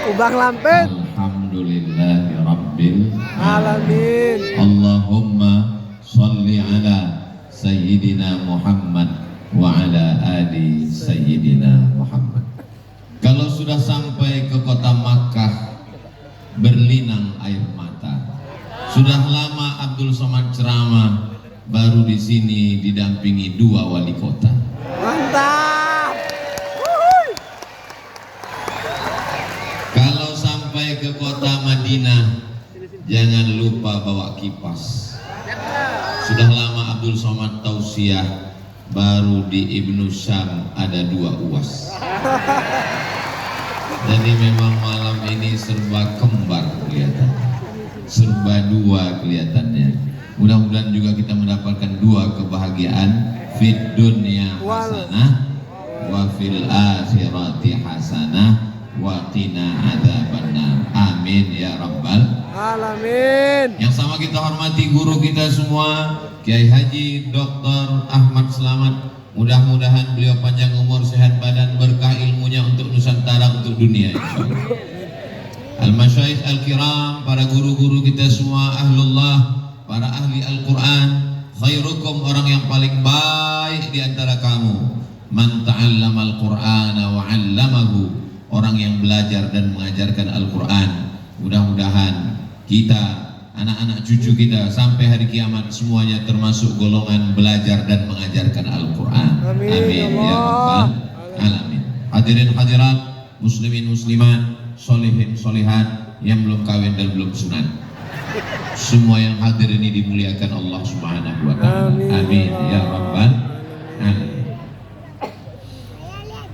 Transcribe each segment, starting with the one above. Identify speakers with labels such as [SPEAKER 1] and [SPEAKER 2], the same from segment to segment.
[SPEAKER 1] Ubang Lampet.
[SPEAKER 2] Alhamdulillahi Rabbil
[SPEAKER 1] Alamin.
[SPEAKER 2] Allahumma sholli ala Sayyidina Muhammad wa ala ali Sayyidina Muhammad. Kalau sudah sampai ke kota Makkah, berlinang air mata. Sudah lama Abdul Somad ceramah, baru di sini didampingi 2 wali kota.
[SPEAKER 1] Mantap.
[SPEAKER 2] Kalau sampai ke kota Madinah, jangan lupa bawa kipas. Sudah lama Abdul Somad tausiah, baru di Ibnu Syam ada 2 UAS. Jadi memang malam ini serba kembar kelihatannya, serba 2 kelihatannya. Mudah-mudahan juga kita mendapatkan 2 kebahagiaan, fid dunya hasanah wa fil akhirati hasanah wa qina adzabannar. Amin ya rabbal
[SPEAKER 1] Alamin.
[SPEAKER 2] Yang sama kita hormati guru kita semua, Kiai Haji Dr. Ahmad Slamet. Mudah-mudahan beliau panjang umur, sehat badan, berkah ilmunya untuk Nusantara, untuk dunia, insyaallah. Al-Masyaikh Al-Kiram, para guru-guru kita semua, ahlullah, para ahli Al-Quran. Khairukum, orang yang paling baik di antara kamu, man ta'allama Al-Qur'ana wa 'allamahu, orang yang belajar dan mengajarkan Al-Quran. Mudah-mudahan kita, anak-anak cucu kita sampai hari kiamat semuanya termasuk golongan belajar dan mengajarkan Al-Quran. Amin ya rabbal alamin. Hadirin hadirat, muslimin muslimat, solihin solihat, yang belum kawin dan belum sunat, semua yang hadir ini dimuliakan Allah Subhanahu wa ta'ala. Amin ya rabbal alamin.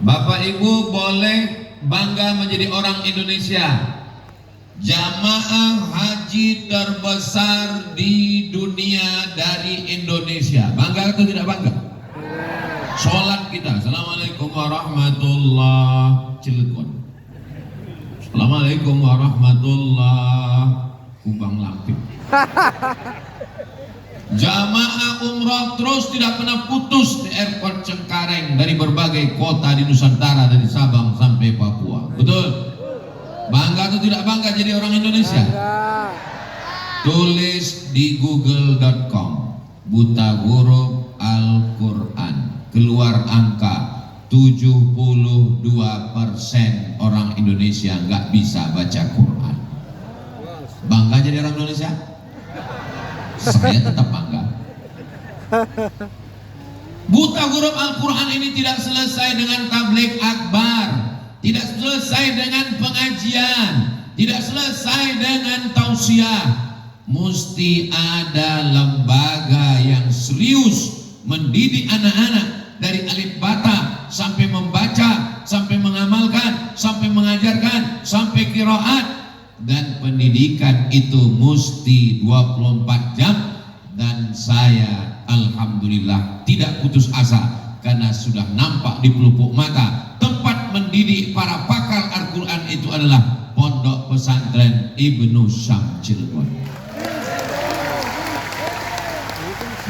[SPEAKER 2] Bapak Ibu boleh bangga menjadi orang Indonesia. Jamaah haji terbesar di dunia dari Indonesia. Bangga atau tidak bangga? Sholat kita, assalamualaikum warahmatullahi Cilegon, assalamualaikum warahmatullahi Ubang Lampit. Jamaah umroh terus tidak pernah putus di airport Cengkareng dari berbagai kota di Nusantara, dari Sabang sampai Papua. Betul? Bangga atau tidak bangga jadi orang Indonesia?
[SPEAKER 1] Bangga.
[SPEAKER 2] Tulis di google.com buta huruf Al-Quran, keluar angka 72% orang Indonesia nggak bisa baca Quran. Bangga jadi orang Indonesia? Saya tetap bangga. Buta huruf Al-Quran ini tidak selesai dengan tabligh akbar, tidak selesai dengan pengajian, tidak selesai dengan tausiah. Mesti ada lembaga yang serius mendidik anak-anak dari alif bata sampai membaca, sampai mengamalkan, sampai mengajarkan, sampai qiraat. Dan pendidikan itu mesti 24 jam. Dan saya alhamdulillah tidak putus asa, karena sudah nampak di pelupuk mata tempat mendidik para pakar Al-Quran itu adalah Pondok Pesantren Ibnu Syam Cilegon.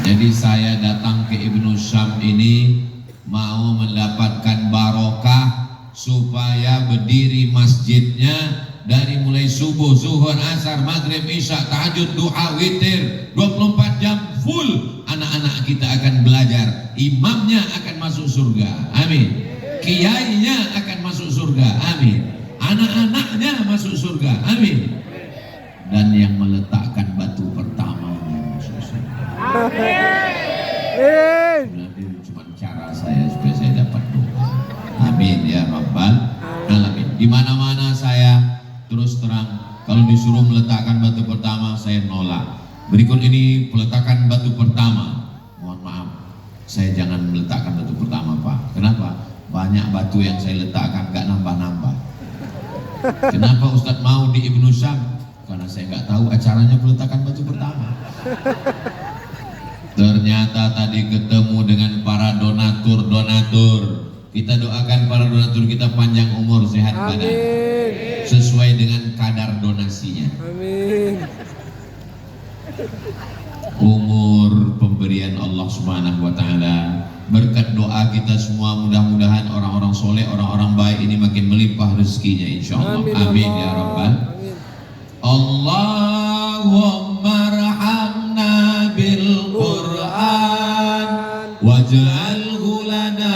[SPEAKER 2] Jadi saya datang ke Ibnu Syam ini mau mendapatkan barokah, supaya berdiri masjidnya dari mulai subuh, zuhur, asar, maghrib, isya, tahajud, duha, witir, 24 jam full. Anak-anak kita akan belajar, imamnya akan masuk surga, amin. Kiainya akan masuk surga, amin. Anak-anaknya masuk surga, amin. Dan yang meletakkan batu pertamanya masuk surga.
[SPEAKER 1] Amin.
[SPEAKER 2] Nanti cuma cara saya supaya saya dapat doa. Amin ya rabbal alamin. Di mana-mana saya terus terang, kalau disuruh meletakkan batu pertama saya nolak. Berikut ini peletakan batu pertama. Mohon maaf, saya jangan meletakkan batu pertama, Pak. Kenapa? Banyak batu yang saya letakkan gak nambah-nambah. Kenapa Ustadz mau di Ibnu Syam? Karena saya nggak tahu acaranya peletakan batu pertama. Ternyata tadi ketemu dengan para donatur. Kita doakan para donatur kita panjang umur, sehat badan, sesuai dengan kadar donasinya.
[SPEAKER 1] Amin.
[SPEAKER 2] Umur pemberian Allah Subhanahu wa ta'ala Berkat doa kita semua, mudah-mudahan orang-orang soleh, orang-orang baik ini makin melimpah rezekinya insyaallah. Amin ya rabbal. Allahumma arhamna bil Qur'an waj'alhu lana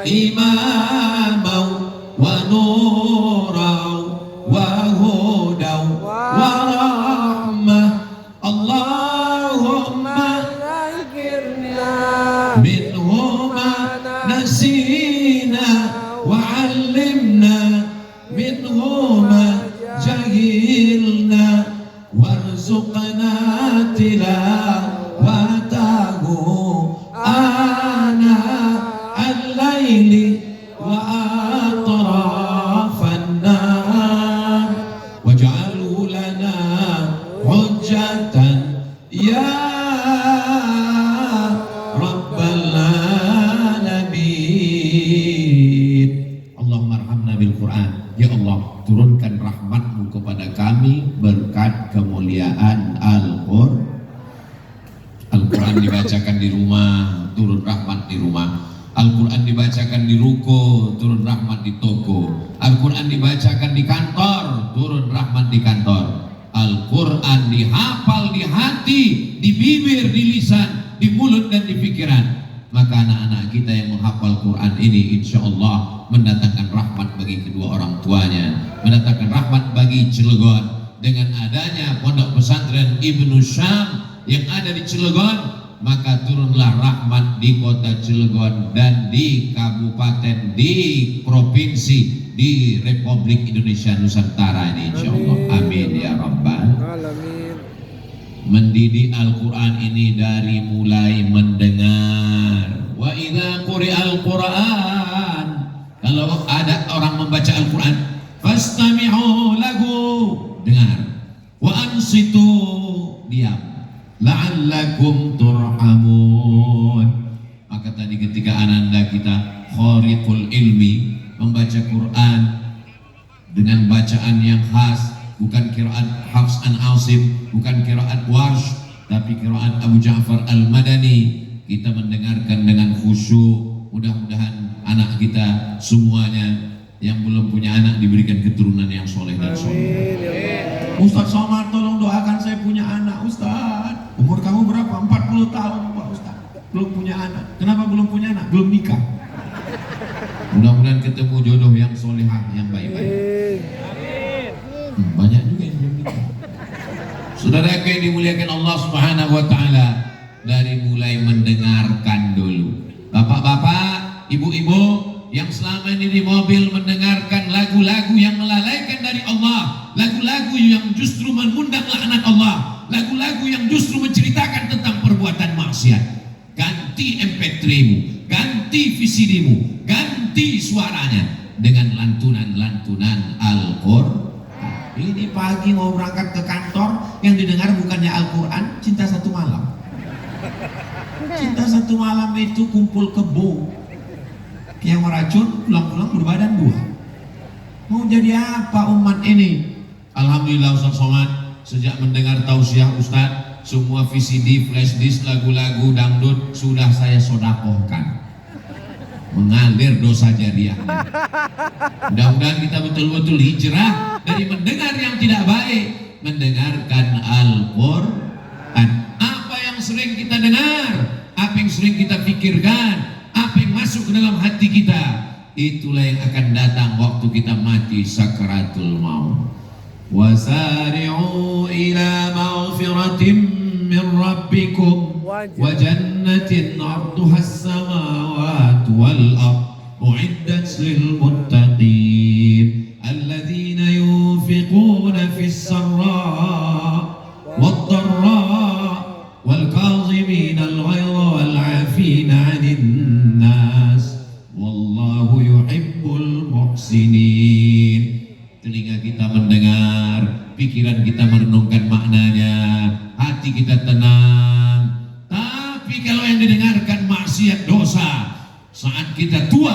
[SPEAKER 2] imaman wa nuran wa hudan wa rahmah. Allahumma minhuma nasina wa 'allimna minhuma jahilna warzuqna tilawatahu ana al-laili wa atrafan nahar waj'alhu lana hujjatan ya rabbal alamin. Allahumma arhamna bil Qur'an. Ya Allah, turunkan rahmat-Mu kepada kami berkat kemuliaan Al-Quran dibacakan di rumah, turun rahmat di rumah. Al-Quran dibacakan di ruko, turun rahmat di toko. Al-Quran dibacakan di kantor, turun rahmat di kantor. Al-Quran dihafal di hati, di bibir, di lisan, di mulut dan di pikiran. Maka anak-anak kita yang menghafal Quran ini insya Allah mendatangkan rahmat bagi kedua orang tuanya, mendatangkan rahmat bagi Cilegon. Dengan adanya pondok pesantren Ibnu Syam yang ada di Cilegon, maka turunlah rahmat di kota Cilegon dan di kabupaten, di provinsi, di Republik Indonesia Nusantara ini insya Allah. Amin ya rabbal alamin. Mendidik Al-Quran ini dari mulai mendengar. Wa idza quri'al Quran, kalau ada orang membaca Al-Quran, fastami'u lahu, dengar. Wa ansitu, diam. La'allakum turhamun. Maka tadi ketika ananda kita khariqul ilmi membaca Quran dengan bacaan yang khas, bukan qiraat Hafs an Asim, bukan qiraat Warsh, tapi qiraat Abu Ja'far Al-Madani. Kita mendengarkan dengan khusyuk. Mudah-mudahan anak kita semuanya yang belum punya anak diberikan keturunan yang soleh dan soleh. Ustaz Somad, tolong doakan saya punya anak. Ustaz, umur kamu berapa? 40 tahun Pak Ustaz, belum punya anak. Kenapa belum punya anak? Belum nikah. Mudah-mudahan ketemu jodoh yang solehah, yang baik-baik. Banyak juga yang belum nikah. Saudara yang dimuliakan Allah Subhanahu wa taala, dari mulai mendengarkan dulu. Bapak-bapak, ibu-ibu yang selama ini di mobil mendengarkan lagu-lagu yang melalaikan dari Allah, lagu-lagu yang justru mengundang laknat Allah, lagu-lagu yang justru menceritakan tentang perbuatan maksiat. Ganti MP3-mu, ganti VCD-mu, ganti suaranya dengan lantunan-lantunan Al-Qur'an. Ini pagi mau berangkat ke kantor, yang didengar bukannya Al-Quran, Cinta Satu Malam. Cinta Satu Malam itu kumpul kebo, yang meracun, pulang-pulang berbadan dua. Mau jadi apa umat ini? Alhamdulillah Ustaz Somad, sejak mendengar tausiah Ustaz, semua VCD, flash disk, lagu-lagu dangdut sudah saya sodakohkan. Mengalir dosa jariahnya. Mudah-mudahan kita betul-betul hijrah dari mendengar yang tidak baik, mendengarkan Al-Quran. Apa yang sering kita dengar, apa yang sering kita pikirkan, apa yang masuk ke dalam hati kita, itulah yang akan datang waktu kita mati sakaratul maut. Wasari'u ila maghfiratin min rabbikum wa jannatin 'arduha as-samawati wal ard u'iddat lil muttaqin alladzina yunfiquna fis sarra wad dharra wal kadhimina al ghayza wal 'afina 'anil nas wallahu yuhibbul muhsinin. Telinga kita mendengar, pikiran kita merenungkan maknanya, hati kita tenang. Tapi kalau yang didengarkan maksiat, dosa, saat kita tua,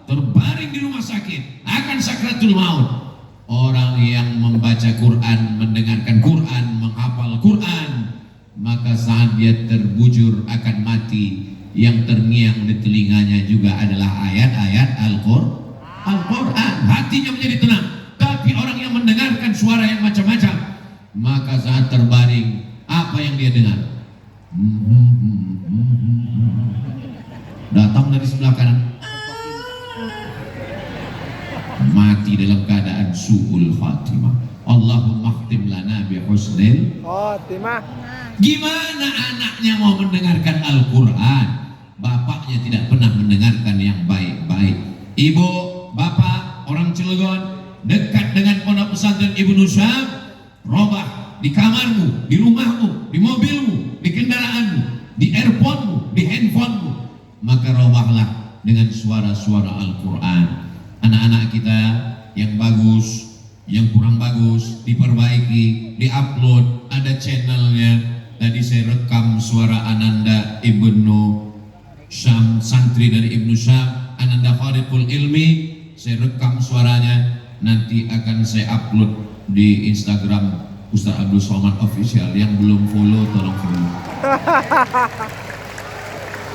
[SPEAKER 2] terbaring di rumah sakit, akan sakratul maut. Orang yang membaca Quran, mendengarkan Quran, menghafal Quran, maka saat dia terbujur akan mati, yang terngiang di telinganya juga adalah ayat-ayat Al-Quran. Hatinya menjadi tenang. Tapi orang yang mendengarkan suara yang macam-macam, maka saat terbaring, apa yang dia dengar? Datang dari sebelah kanan, mati dalam keadaan su'ul khatimah. Allahumma khtim lana bi husnil
[SPEAKER 1] Timah.
[SPEAKER 2] Gimana anaknya mau mendengarkan Al-Quran? Bapaknya tidak pernah mendengarkan yang baik-baik. Ibu, bapak, orang Cilegon dekat dengan pondok pesantren Ibnu Syam, robah di kamarmu, di rumahmu, di mobilmu, di kendaraanmu, di earphone-mu, di handphonemu, maka robahlah dengan suara-suara Al-Quran. Anak-anak kita yang bagus, yang kurang bagus diperbaiki, diupload, ada channelnya. Tadi saya rekam suara Ananda Ibnu Syam, santri dari Ibnu Syam, Ananda Khariful Ilmi. Saya rekam suaranya, nanti akan saya upload di Instagram Ustaz Abdul Somad Official. Yang belum follow tolong follow.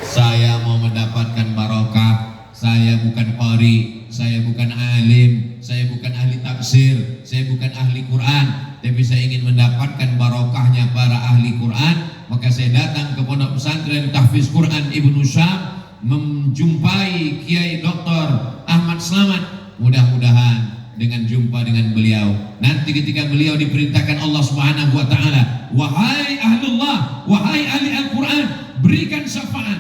[SPEAKER 2] Saya mau mendapatkan barokah. Saya bukan qari, saya bukan alim, saya bukan ahli tafsir, saya bukan ahli Quran, tapi saya ingin mendapatkan barokahnya para ahli Quran. Maka saya datang ke pondok pesantren Tahfiz Quran Ibnu Syam, menjumpai Kiai Dr. Ahmad Slamet. Mudah-mudahan dengan jumpa dengan beliau, nanti ketika beliau diperintahkan Allah Subhanahu wa taala, wahai ahlullah, wahai ahli Al-Quran, berikan syafaat,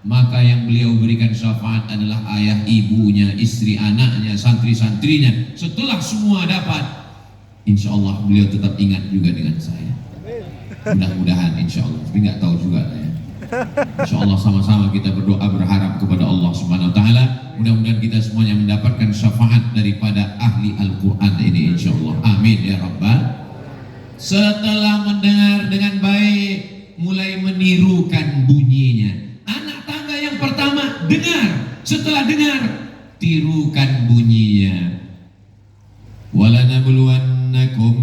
[SPEAKER 2] maka yang beliau berikan syafaat adalah ayah, ibunya, istri, anaknya, santri-santrinya. Setelah semua dapat, insya Allah beliau tetap ingat juga dengan saya. Mudah-mudahan insya Allah, tapi nggak tahu juga ya. Insya Allah sama-sama kita berdoa berharap kepada Allah Subhanahu Wa Taala. Mudah-mudahan kita semuanya mendapatkan syafaat daripada ahli Al-Quran ini insya Allah. Amin ya Rabbal. Setelah mendengar dengan baik, mulai menirukan bunyinya. Anak tangga yang pertama dengar, setelah dengar tirukan bunyinya. Walanabluwannakum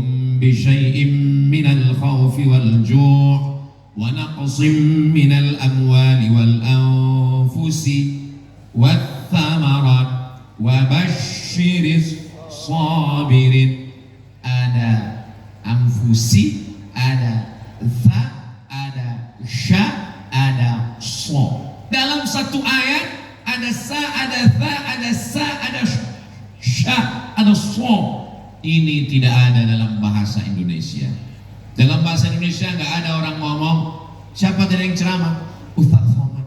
[SPEAKER 2] bisyai'im minal khawfi wal ju' wa naqsim minal amwali wal anfusi wath thamarat wa basyiris sabirin. Ada anfusi, ada tha, ada sya, ada so. Dalam satu ayat ada sa, ada tha, ada sa, ada sya, ada so. Ini tidak ada dalam bahasa Indonesia. Dalam bahasa Indonesia nggak ada orang ngomong, siapa tadi yang ceramah? Ustaz Somad.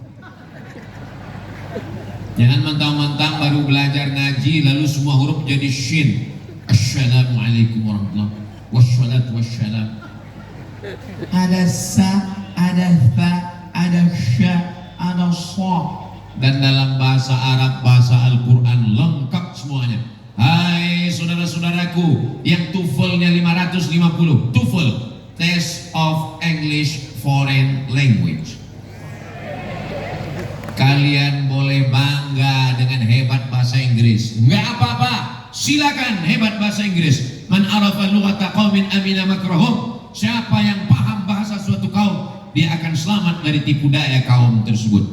[SPEAKER 2] Jangan mentang-mentang baru belajar ngaji lalu semua huruf jadi shin. Assalamualaikum warahmatullahi wabarakatuh. Wassalatu wassalam. Ada sa, ada tha, ada sya, ada so. Dan dalam bahasa Arab, bahasa Al-Quran lengkap semuanya. Hai saudara-saudaraku yang TOEFL-nya 550, TOEFL, Test of English Foreign Language. Kalian boleh bangga dengan hebat bahasa Inggris. Nggak apa-apa, silakan hebat bahasa Inggris. Man arafa lughata qaumin amina makrahum. Siapa yang paham bahasa suatu kaum, dia akan selamat dari tipu daya kaum tersebut.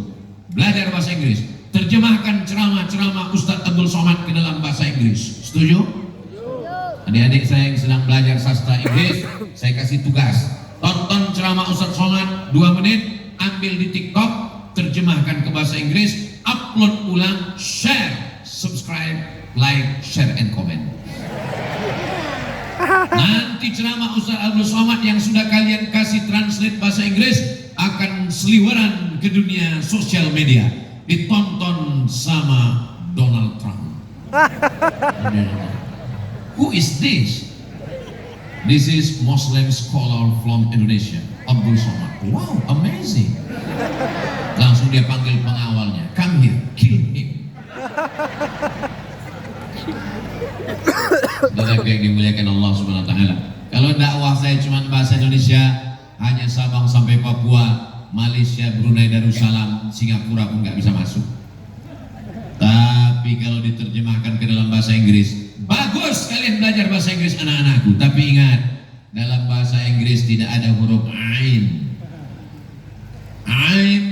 [SPEAKER 2] Belajar bahasa Inggris, terjemahkan ceramah-ceramah Ustaz Abdul Somad ke dalam bahasa Inggris. Setuju? Adik-adik saya yang sedang belajar sastra Inggris, saya kasih tugas. Tonton ceramah Ustaz Somad 2 menit, ambil di TikTok, terjemahkan ke bahasa Inggris, upload ulang, share, subscribe, like, share, and comment. Nanti ceramah Ustaz Abdul Somad yang sudah kalian kasih translate bahasa Inggris akan seliweran ke dunia sosial media, ditonton sama Donald Trump. Who is this? This is Muslim scholar from Indonesia, Abdul Somad. Wow, amazing. Langsung dia panggil pengawalnya, come here, kill him. Saudara yang dimuliakan Allah Subhanahu Wa Taala. Kalau dakwah saya cuma bahasa Indonesia, hanya Sabang sampai Papua, Malaysia, Brunei, Darussalam, Singapura pun nggak bisa masuk. Tapi kalau diterjemahkan ke dalam bahasa Inggris, bagus kalian belajar bahasa Inggris anak-anakku. Tapi ingat, dalam bahasa Inggris tidak ada huruf ain. Ain,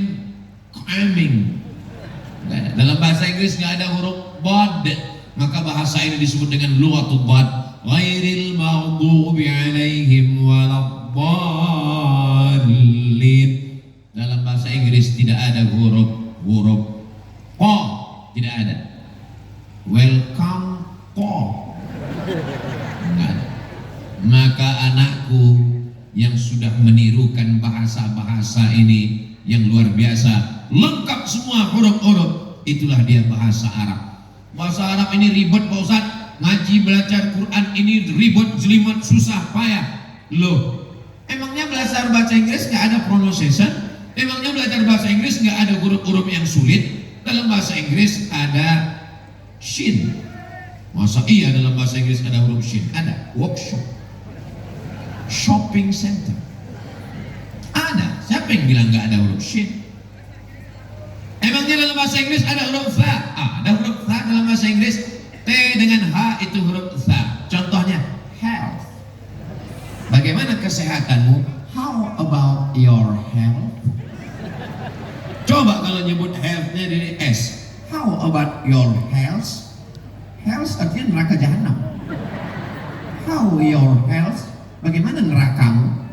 [SPEAKER 2] Inggris nggak ada huruf bad, maka bahasa ini disebut dengan lughatul bad. Ghairil maghdubi alaihim waladdallin. Dalam bahasa Inggris tidak ada huruf po, tidak ada. Welcome po, enggak ada. Maka anakku yang sudah menirukan bahasa-bahasa ini yang luar biasa, lengkap semua huruf-huruf, itulah dia bahasa Arab. Bahasa Arab ini ribet Pak Ustaz, ngaji belajar Quran ini ribet, jelimet, susah, payah. Loh, emangnya belajar bahasa Inggris nggak ada pronunciation? Emangnya belajar bahasa Inggris nggak ada huruf-huruf yang sulit? Dalam bahasa Inggris ada shin. Masa iya dalam bahasa Inggris ada huruf shin? Ada. Workshop, shopping center, ada. Siapa yang bilang nggak ada huruf shin? Emangnya dalam bahasa Inggris ada huruf tha? Ada huruf tha dalam bahasa Inggris. T dengan H itu huruf tha. Contohnya health. Bagaimana kesehatanmu? How about your health? Coba kalau nyebut health-nya dari S. How about your health? Health artinya neraka jahanam. How your health? Bagaimana nerakamu?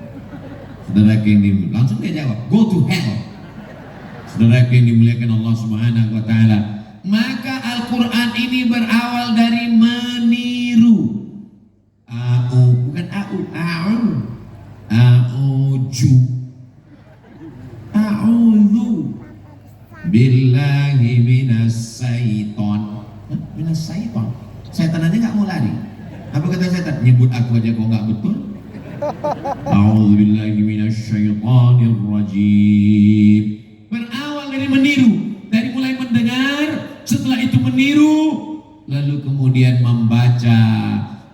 [SPEAKER 2] Saudara yang langsung dia jawab, go to hell. Saudara yang dimuliakan Allah Subhanahu wa taala. Maka Al-Qur'an ini berawal dari meniru. Bukan a'udzu. A'udzu billahi minas syaiton. Minas syaiton. Setan aja nggak mau lari. Apa kata setan? Nyebut aku aja kok nggak betul. A'udzu billahi minasyaitonir rajim. Berawal dari meniru, dari mulai mendengar, setelah itu meniru, lalu kemudian membaca.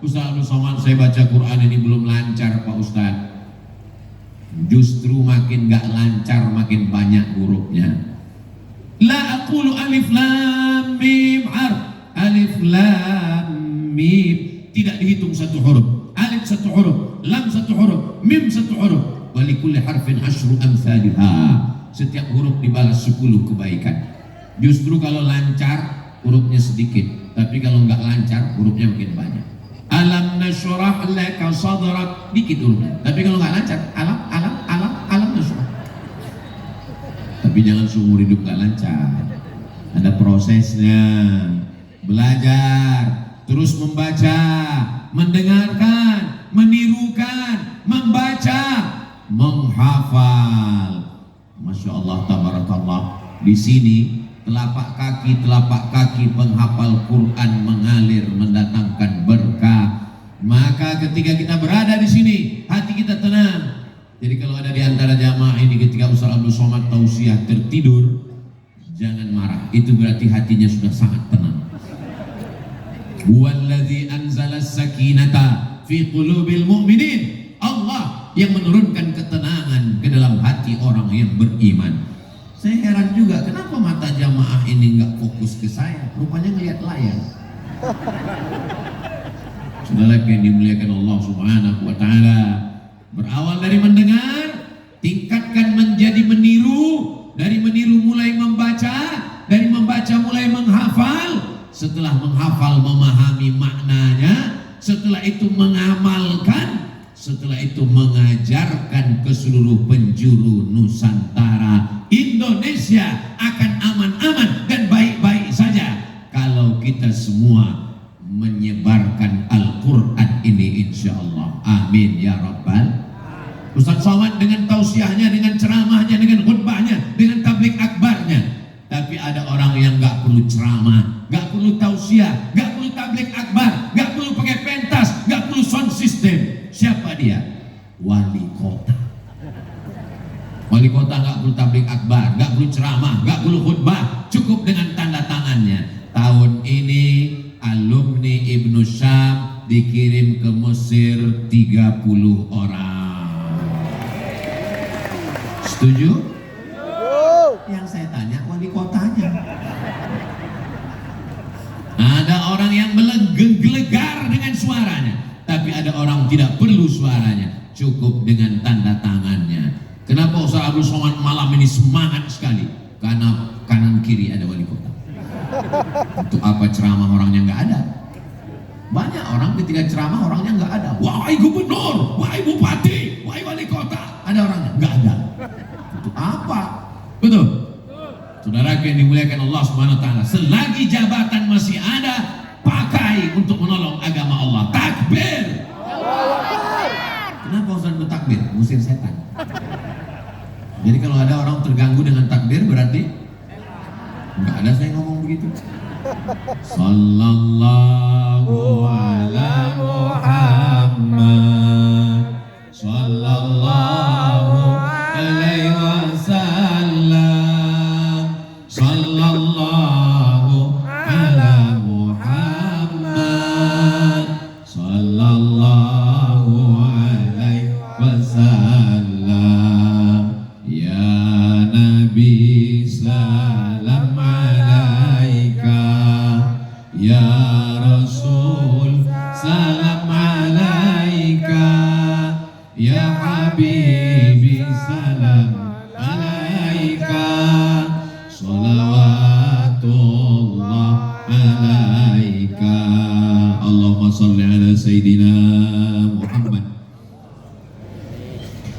[SPEAKER 2] Ustaz Abdul Somad, saya baca Quran ini belum lancar Pak Ustaz. Justru makin gak lancar, makin banyak hurufnya. La aqulu alif lam mim harf. Alif lam mim tidak dihitung satu huruf. Alif satu huruf, lam satu huruf, mim satu huruf. Wa likulli harfin asyru amsalha. Setiap huruf dibalas 10 kebaikan. Justru kalau lancar hurufnya sedikit, tapi kalau nggak lancar hurufnya makin banyak. Alam nashrah laka sadrak, dikit hurufnya, tapi kalau nggak lancar alam nashrah. Tapi jangan seumur hidup nggak lancar, ada prosesnya. Belajar, terus membaca, mendengarkan, menirukan, membaca, menghafal. Masya Allah, tabarakallah. Di sini telapak kaki penghafal Quran mengalir mendatangkan berkah. Maka ketika kita berada di sini, hati kita tenang. Jadi kalau ada di antara jamaah ini ketika Ustaz Abdul Somad tausiah tertidur, jangan marah. Itu berarti hatinya sudah sangat tenang. Huwallazi anzala as-sakinata fi qulubil mu'minin. Allah yang menurunkan ketenangan ke dalam hati orang yang beriman. Saya heran juga kenapa mata jamaah ini nggak fokus ke saya, rupanya ngelihat layar. Saudara yang dimuliakan Allah Subhanahu wa taala, berawal dari mendengar, tingkatkan menjadi meniru, dari meniru mulai membaca, dari membaca mulai menghafal, setelah menghafal memahami maknanya, setelah itu mengamalkan, setelah itu mengajarkan ke seluruh penjuru Nusantara. Indonesia akan aman-aman dan baik-baik saja kalau kita semua menyebarkan Al-Quran ini, insya Allah. Amin ya Rabbal. Ustaz Somad dengan tausiahnya, dengan ceramahnya, dengan khutbahnya, dengan tablik akbarnya. Tapi ada orang yang gak perlu ceramah, gak perlu tausiah, gak perlu tablik akbar, gak perlu pakai pentas, gak perlu sound system. Siapa dia? Wali kota. Wali kota gak perlu tablik akbar, gak perlu ceramah, gak perlu khutbah, cukup dengan tanda tangannya. Tahun ini alumni Ibnu Syam dikirim ke Mesir 30 orang. Setuju? Yang saya tanya wali kotanya. Ada orang yang menggelegar dengan suaranya, tapi ada orang tidak perlu suaranya, cukup dengan tanda tangannya. Kenapa Ustaz Abdul Somad malam ini semangat sekali? Karena kanan kiri ada wali kota. Untuk apa ceramah orangnya nggak ada? Banyak orang ketika ceramah orangnya nggak ada. Wahai gubernur, wahai bupati, wahai wali kota, ada orangnya? Nggak ada. Untuk apa? Betul. Saudara yang dimuliakan Allah Subhanahu wa taala, selagi jabatan masih ada, pakai untuk menolong agama Allah. Takbir. Kenapa Ustaz bertakbir? Musir setan. Jadi kalau ada orang terganggu dengan takbir berarti enggak ada saya ngomong begitu. Sallallahu ala Muhammad, sallallahu alaihi wasallam, sallallahu ala Muhammad, sallallahu alaihi wasallam. Ya Nabi salam alaika, ya Rasul salam alaika, ya Habibi salam alaika, salawatullah alaika. Allahumma salli ala Sayyidina Muhammad.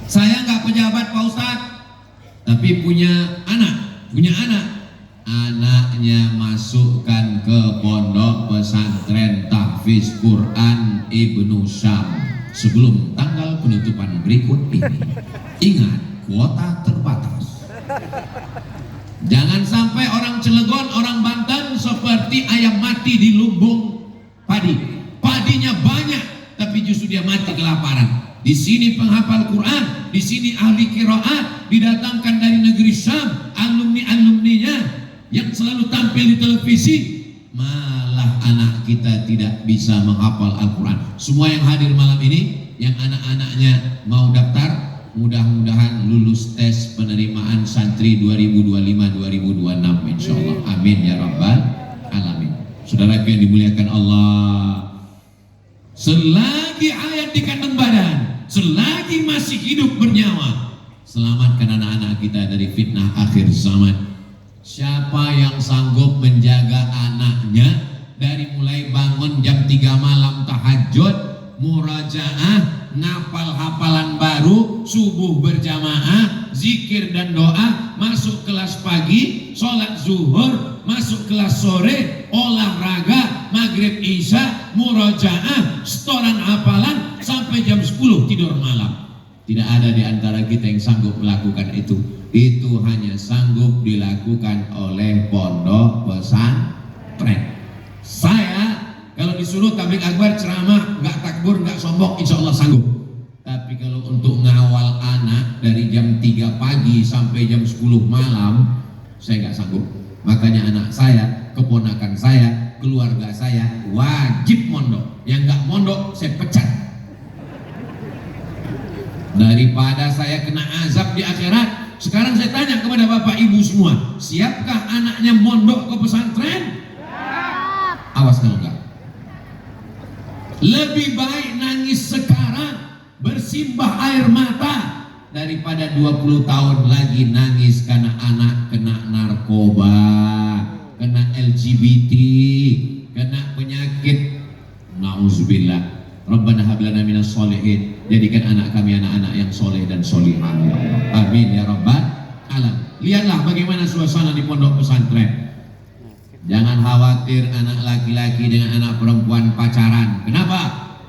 [SPEAKER 2] Saya nggak pejabat Pak Ustadz, tapi punya anak. Anaknya masukkan ke pondok pesantren tahfiz Quran Ibnu Syam sebelum tanggal penutupan berikut ini. Ingat, kuota terbatas. Jangan sampai orang Cilegon, orang Banten seperti ayam mati di lumbung padi. Padinya banyak, tapi justru dia mati kelaparan. Di sini penghafal Quran, di sini ahli qiraat, didatangkan dari negeri Syam, alumni-alumninya yang selalu tampil di televisi, malah anak kita tidak bisa menghafal Al-Quran. Semua yang hadir malam ini, yang anak-anaknya mau daftar, mudah-mudahan lulus tes penerimaan santri 2025-2026 insyaallah. Amin ya rabbal alamin. Saudara yang dimuliakan Allah, selagi hayat di kandung badan, selagi masih hidup bernyawa, selamatkan anak-anak kita dari fitnah akhir zaman. Siapa yang sanggup menjaga anaknya dari mulai bangun jam 3 malam tahajud, murajaah, ngapal hafalan baru, subuh berjamaah, zikir dan doa, masuk kelas pagi, sholat zuhur, masuk kelas sore, olahraga, maghrib isya, murajaah, setoran hafalan sampai jam 10 tidur malam. Tidak ada di antara kita yang sanggup melakukan itu. Itu hanya sanggup dilakukan oleh pondok pesantren. Saya kalau disuruh tabligh akbar, ceramah, nggak takbur, nggak sombong, insya Allah sanggup. Tapi kalau untuk ngawal anak dari jam 3 pagi sampai jam 10 malam, saya nggak sanggup. Makanya anak saya, keponakan saya, keluarga saya wajib mondok. Yang nggak mondok, saya pecat. Daripada saya kena azab di akhirat, sekarang saya tanya kepada bapak ibu semua, siapkah anaknya mondok ke pesantren? Awas kalau enggak. Lebih baik nangis sekarang, bersimbah air mata, daripada 20 tahun lagi nangis karena anak kena narkoba, kena LGBT, kena penyakit. Nauzubillah. Rabbana hab lana minas sholihin. Jadikan anak kami anak-anak yang soleh dan solihah ya Allah. Amin ya rabbal alamin. Lihatlah bagaimana suasana di pondok pesantren. Jangan khawatir anak laki-laki dengan anak perempuan pacaran. Kenapa?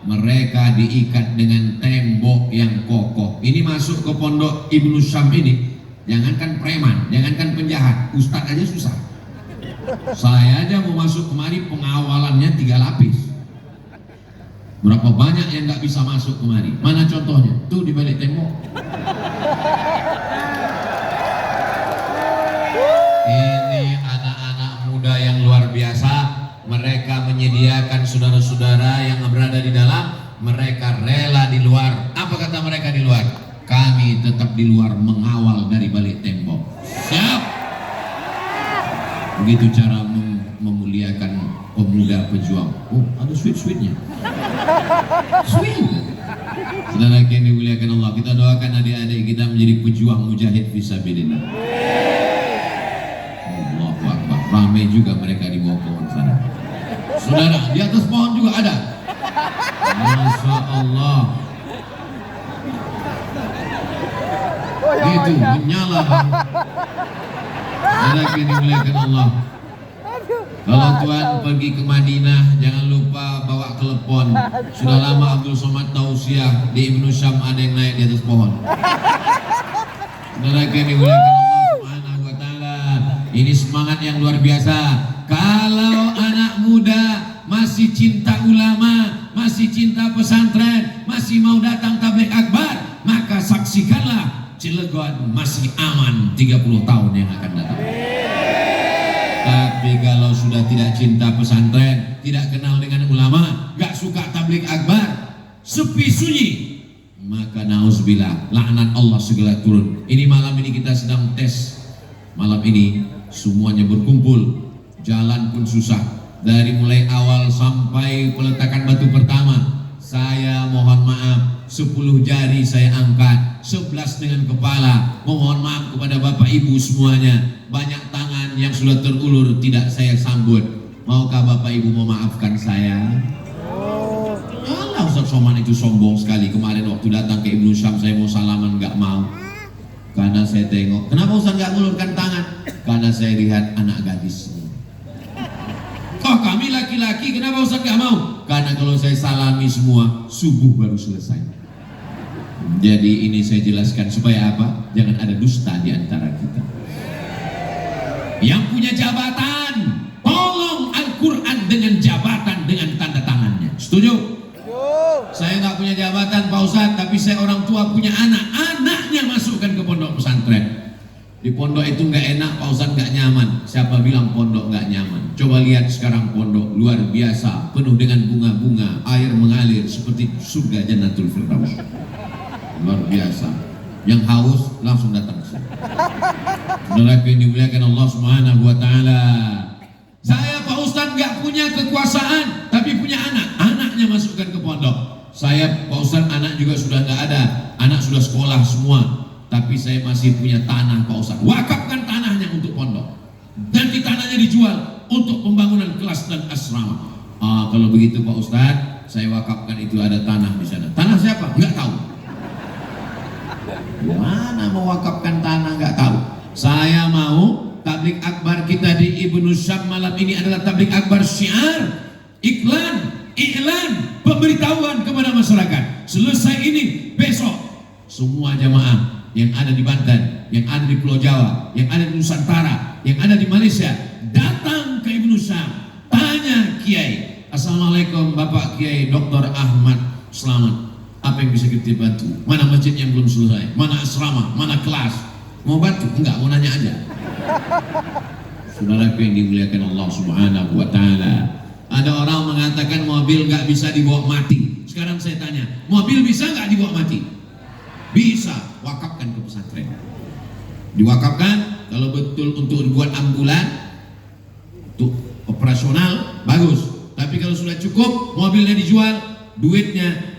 [SPEAKER 2] Mereka diikat dengan tembok yang kokoh. Ini masuk ke pondok Ibnu Syam ini, jangankan preman, jangankan penjahat, ustadz aja susah. Saya aja mau masuk kemari pengawalannya 3 lapis. Berapa banyak yang nggak bisa masuk kemari? Mana contohnya? Tuh di balik tembok. Ini anak-anak muda yang luar biasa. Mereka menyediakan saudara-saudara yang berada di dalam. Mereka rela di luar. Apa kata mereka di luar? Kami tetap di luar mengawal dari balik tembok. Siap? Begitu cara memuliakan pemuda pejuang. Oh, ada sweet-sweetnya. Sweet. Saudara yang dimuliakan Allah, kita doakan adik-adik kita menjadi pejuang mujahid fisabilillah. Allahu Akbar. Ramai juga mereka di bawah pohon sana. Saudara, di atas pohon juga ada. Masya Allah. Itu menyala. Lagi dimuliakan Allah. Kalau Tuhan pergi ke Madinah, jangan lupa bawa telepon. Sudah lama Abdul Somad tausiah di Ibnu Syam ada yang naik di atas pohon. Lagi dimuliakan Allah Subhanahu wa Ta'ala. Ini semangat yang luar biasa. Kalau anak muda masih cinta ulama, masih cinta pesantren, masih mau datang tabligh akbar, maka saksikanlah Cilegon masih aman 30 tahun yang akan datang. Tapi kalau sudah tidak cinta pesantren, tidak kenal dengan ulama, gak suka tabligh akbar, sepi sunyi, maka nauzubillah, laknat Allah segala turun. Ini malam ini kita sedang tes. Malam ini semuanya berkumpul, jalan pun susah. Dari mulai awal sampai peletakan batu pertama, saya mohon maaf, 10 jari saya angkat, 11 dengan kepala. Mohon maaf kepada Bapak Ibu semuanya. Banyak tangan yang sudah terulur tidak saya sambut. Maukah Bapak Ibu memaafkan saya? Allah, Ustaz Somad itu sombong sekali. Kemarin waktu datang ke Ibnu Syam saya mau salaman nggak mau. Karena saya tengok, kenapa Ustaz nggak ngulurkan tangan? Karena saya lihat anak gadis. Oh, kami laki-laki, kenapa Ustaz nggak mau? Karena kalau saya salami semua, subuh baru selesai. Jadi ini saya jelaskan supaya apa? Jangan ada dusta di antara kita. Yang punya jabatan, tolong Al-Quran dengan jabatan, dengan tanda tangannya. Setuju? Saya nggak punya jabatan Pak Ustadz, tapi saya orang tua punya anak. Anaknya masukkan ke pondok pesantren. Di pondok itu nggak enak Pak Ustadz, nggak nyaman. Siapa bilang pondok nggak nyaman? Coba lihat sekarang pondok luar biasa, penuh dengan bunga-bunga, air mengalir seperti surga Jannatul Firdaus. Luar biasa. Yang haus langsung datang ke sini. Saudara yang dimuliakan Allah Subhanahu wa Ta'ala. Saya Pak Ustadz nggak punya kekuasaan, tapi punya anak. Anaknya masukkan ke pondok. Saya Pak Ustadz anak juga sudah nggak ada. Anak sudah sekolah semua. Tapi saya masih punya tanah Pak Ustadz. Wakafkan tanahnya untuk pondok. Nanti tanahnya dijual untuk pembangunan kelas dan asrama. Kalau begitu Pak Ustadz, saya wakafkan itu ada tanah di sana. Tanah siapa? Nggak tahu. Mana mewakafkan tanah nggak tahu. Saya mau tabligh akbar kita di Ibnu Syam malam ini adalah tabligh akbar syiar, iklan, pemberitahuan kepada masyarakat. Selesai ini besok semua jamaah yang ada di Banten, yang ada di Pulau Jawa, yang ada di Nusantara, yang ada di Malaysia datang ke Ibnu Syam, tanya Kiai, Assalamualaikum Bapak Kiai Dr. Ahmad Selamat. Apa yang bisa kita bantu? Mana masjid yang belum selesai? Mana asrama? Mana kelas? Mau bantu? Enggak, mau nanya aja. Saudaraku yang dimuliakan Allah Subhanahu wa Ta'ala. Ada orang mengatakan mobil nggak bisa dibawa mati. Sekarang saya tanya, mobil bisa nggak dibawa mati? Bisa. Wakafkan ke pesantren. Diwakafkan, kalau betul untuk dibuat ambulan, untuk operasional, bagus. Tapi kalau sudah cukup, mobilnya dijual, duitnya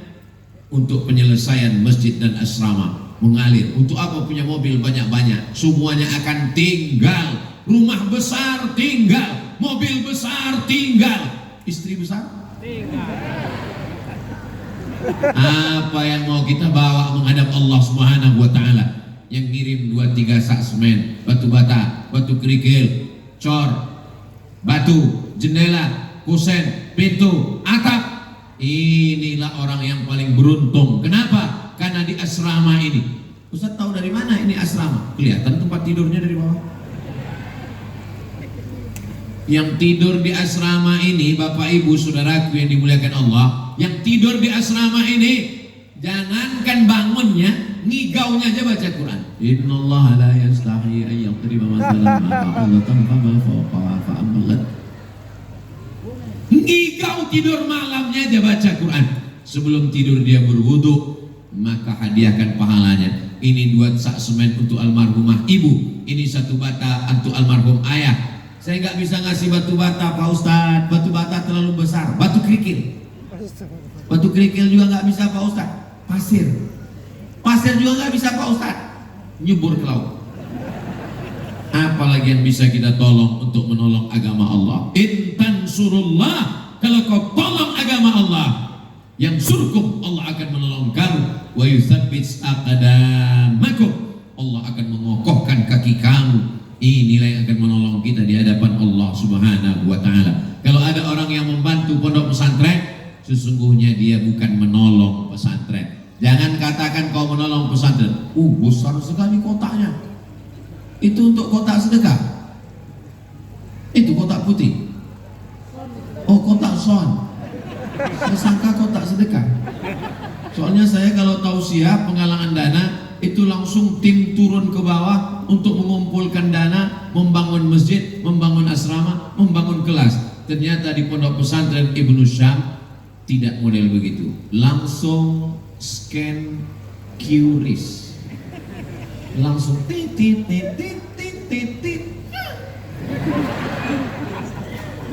[SPEAKER 2] untuk penyelesaian masjid dan asrama mengalir. Untuk apa punya mobil banyak-banyak? Semuanya akan tinggal. Rumah besar tinggal, mobil besar tinggal, istri besar tinggal. Apa yang mau kita bawa menghadap Allah Subhanahu wa Ta'ala? Yang ngirim 2-3 sak semen, batu bata, batu kerikil, cor, batu, jendela, kusen, pintu, atap. Inilah orang yang paling beruntung. Kenapa? Karena di asrama ini. Ustaz tahu dari mana ini asrama? Kelihatan tempat tidurnya dari bawah. Yang tidur di asrama ini, Bapak Ibu Saudaraku yang dimuliakan Allah, yang tidur di asrama ini, jangankan bangunnya, ngigaunya aja baca Quran. Innallaha la yastahi an yadriba mathalan ma ba'udatan fama fawqaha fa'ammat. Ngigau tidur malamnya aja baca Quran. Sebelum tidur dia berwudu, maka hadiahkan pahalanya. Ini 2 sak semen untuk almarhumah ibu, ini 1 bata untuk almarhum ayah. Saya nggak bisa ngasih batu bata Pak Ustadz, batu bata terlalu besar. Batu kerikil, batu kerikil juga nggak bisa Pak Ustadz. Pasir juga nggak bisa Pak Ustadz. Nyebur ke laut. Apa Siapa lagi yang bisa kita tolong untuk menolong agama Allah? In tansurullah, kalau kau tolong agama Allah, yang surkum, Allah akan menolong kamu. Wa yutsabbits aqdamakum, Allah akan mengokohkan kaki kamu. Inilah yang akan menolong kita di hadapan Allah Subhanahu wa taala. Kalau ada orang yang membantu pondok pesantren, sesungguhnya dia bukan menolong pesantren. Jangan katakan kau menolong pesantren. Besar sekali kotaknya. Itu untuk kotak sedekah. Itu kotak putih. Oh, kotak son. Saya sangka kotak sedekah. Soalnya saya kalau tausiah penggalangan dana itu langsung tim turun ke bawah untuk mengumpulkan dana, membangun masjid, membangun asrama, membangun kelas. Ternyata di pondok pesantren Ibnu Syam tidak model begitu. Langsung scan QRIS. Langsung titit.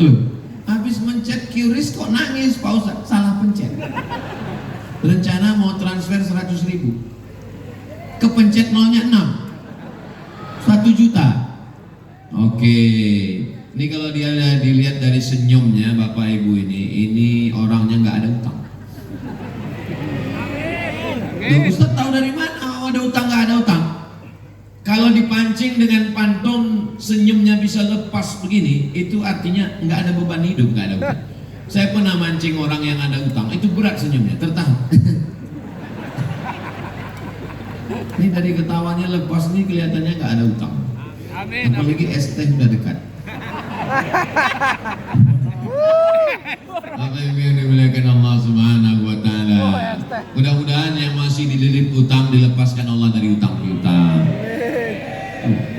[SPEAKER 2] Loh, habis mencet QRIS kok nangis Pak Ustaz? Salah pencet. Rencana mau transfer 100.000. Kepencet nolnya 6, 1 juta. Oke, ini kalau dia dilihat dari senyumnya Bapak Ibu ini orangnya nggak ada utang. Ustaz tahu dari mana ada utang nggak ada utang? Kalau dipancing dengan pantun senyumnya bisa lepas begini, itu artinya nggak ada beban hidup, nggak ada utang. Saya pernah mancing orang yang ada utang, itu berat senyumnya, tertahan. Ini dari ketawanya lepas nih kelihatannya nggak ada utang. Amin. Apalagi es teh udah dekat. Apa yang dimuliakan Allah Subhanahu wa taala. Mudah-mudahan yang masih dililit utang dilepaskan Allah dari utang piutang.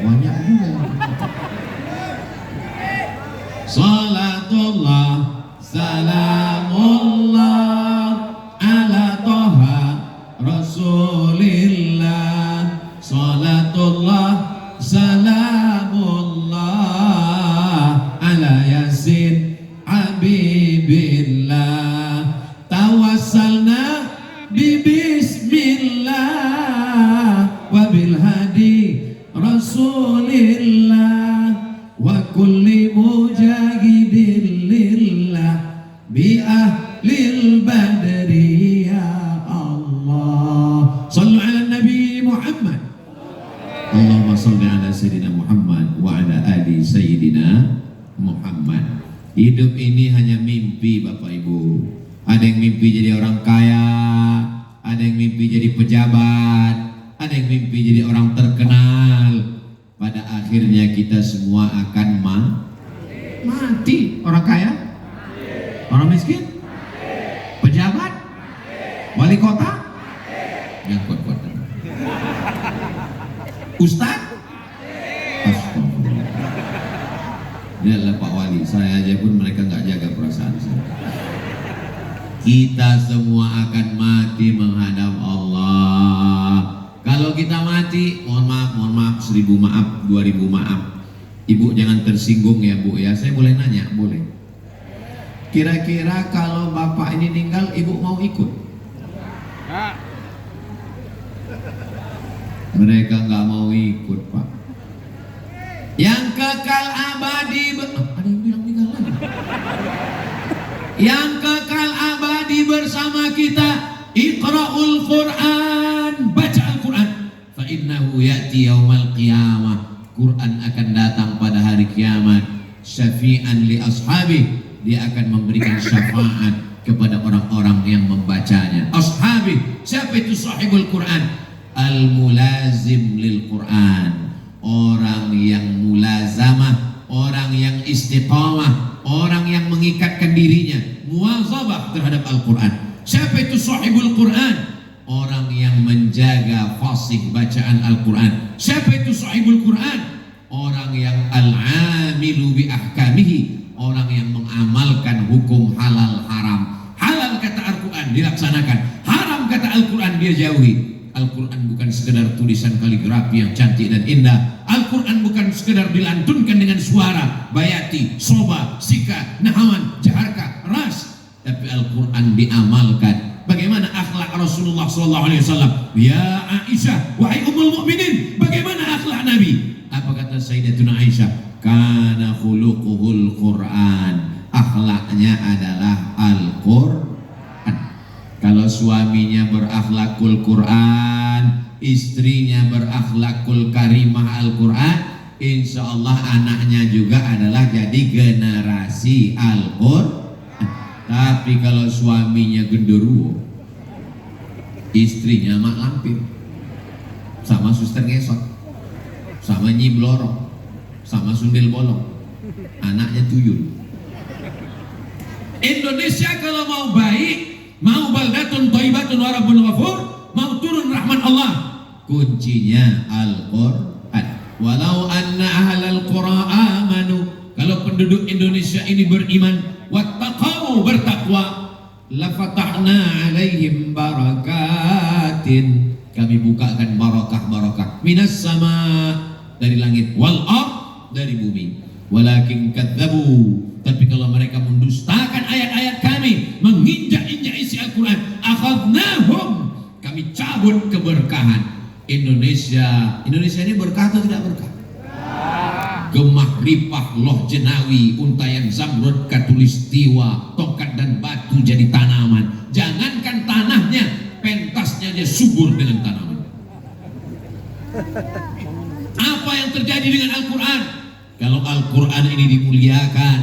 [SPEAKER 2] Banyak juga. Salatullah salamullah ala Toha Rasulillah. Salatullah salamullah ala Yasin Habibillah. Tawassalna bi bismillah wa bil hadi Rasulillah wa kulli mujahidin lillah bi ahlil badri ya Allah. Sallu ala Nabi Muhammad. Allahumma salli ala Sayyidina Muhammad wa ala ali Sayyidina Muhammad. Hidup ini hanya mimpi Bapak Ibu. Ada yang mimpi jadi orang kaya, ada yang mimpi jadi pejabat, ada yang mimpi jadi orang terkenal. Pada akhirnya kita semua akan mati. Orang kaya, orang miskin, pejabat, wali kota, yang kuat-kuat. Ustaz, astagfirullah. Ini adalah Pak Wali. Saya aja pun mereka nggak jaga perasaan saya. Kita semua akan mati menghadap Allah. Kalau kita mati, mohon maaf, 1000 maaf, 2000 maaf. Ibu jangan tersinggung ya Bu ya. Saya boleh nanya? Boleh. Kira-kira kalau Bapak ini meninggal, Ibu mau ikut? Mereka nggak mau ikut Pak. Yang kekal abadi ada yang bilang meninggal lagi. Yang kekal abadi bersama kita, Iqra'ul Quran, baca Al-Quran. Fa innahu ya'ti yaumal qiyamah. Quran akan datang pada hari kiamat. Syafi'an li ashabi, dia akan memberikan syafaat kepada orang-orang yang membacanya. Ashabi, siapa itu sahibul Quran? Al-mulazim lil Quran, orang yang mulazamah, orang yang istiqamah, orang yang mengikatkan dirinya, muwazabah terhadap Al-Quran. Siapa itu sahibul Quran? Orang yang menjaga fasih bacaan Al-Quran. Siapa itu sahibul Quran? Orang yang al-amilu bi ahkamihi, orang yang mengamalkan hukum halal haram. Halal kata Al-Quran dilaksanakan, haram kata Al-Quran dia jauhi. Al-Quran bukan sekedar tulisan kaligrafi yang cantik dan indah. Al-Quran bukan sekedar dilantunkan dengan suara bayati, soba, sika, nahawan, jaharka, ras, tapi Al-Quran diamalkan. Bagaimana akhlak Rasulullah SAW? Ya Aisyah, wahai ummul mukminin, bagaimana akhlak Nabi? Apa kata Sayyidatuna Aisyah? Kana khuluquhul Quran. Akhlaknya adalah Al-Quran. Kalau suaminya berakhlakul Quran, istrinya berakhlakul karimah Al-Quran, insya Allah anaknya juga adalah jadi generasi Al-Quran. Tapi kalau suaminya genderuwo, istrinya mak lampir, sama suster ngesot, sama nyi blorok, sama sundel bolong, anaknya tuyul. Indonesia kalau mau baik, mau baldatun thayyibatun wa rabbun ghafur, mau turun rahmat Allah, kuncinya Al-Quran. Walau anna ahlal qura amanu, kalau penduduk Indonesia ini beriman, wattaqau, bertakwa, lafatahna alaihim barakatin, kami bukakan barakah-barakah, minas sama, dari langit, wal ard, dari bumi. Walakin kadzabu, tapi kalau mereka mendustakan ayat-ayat kami, menginjak-injak isi Al-Quran, akhadnahum, kami cabut keberkahan. Indonesia ini berkah atau tidak berkah? Gemah ripah loh jenawi, untayan zamrud katulistiwa, tongkat dan batu jadi tanaman. Jangankan tanahnya, pentasnya aja subur dengan tanaman. Apa yang terjadi dengan Al-Quran? Kalau Al-Quran ini dimuliakan,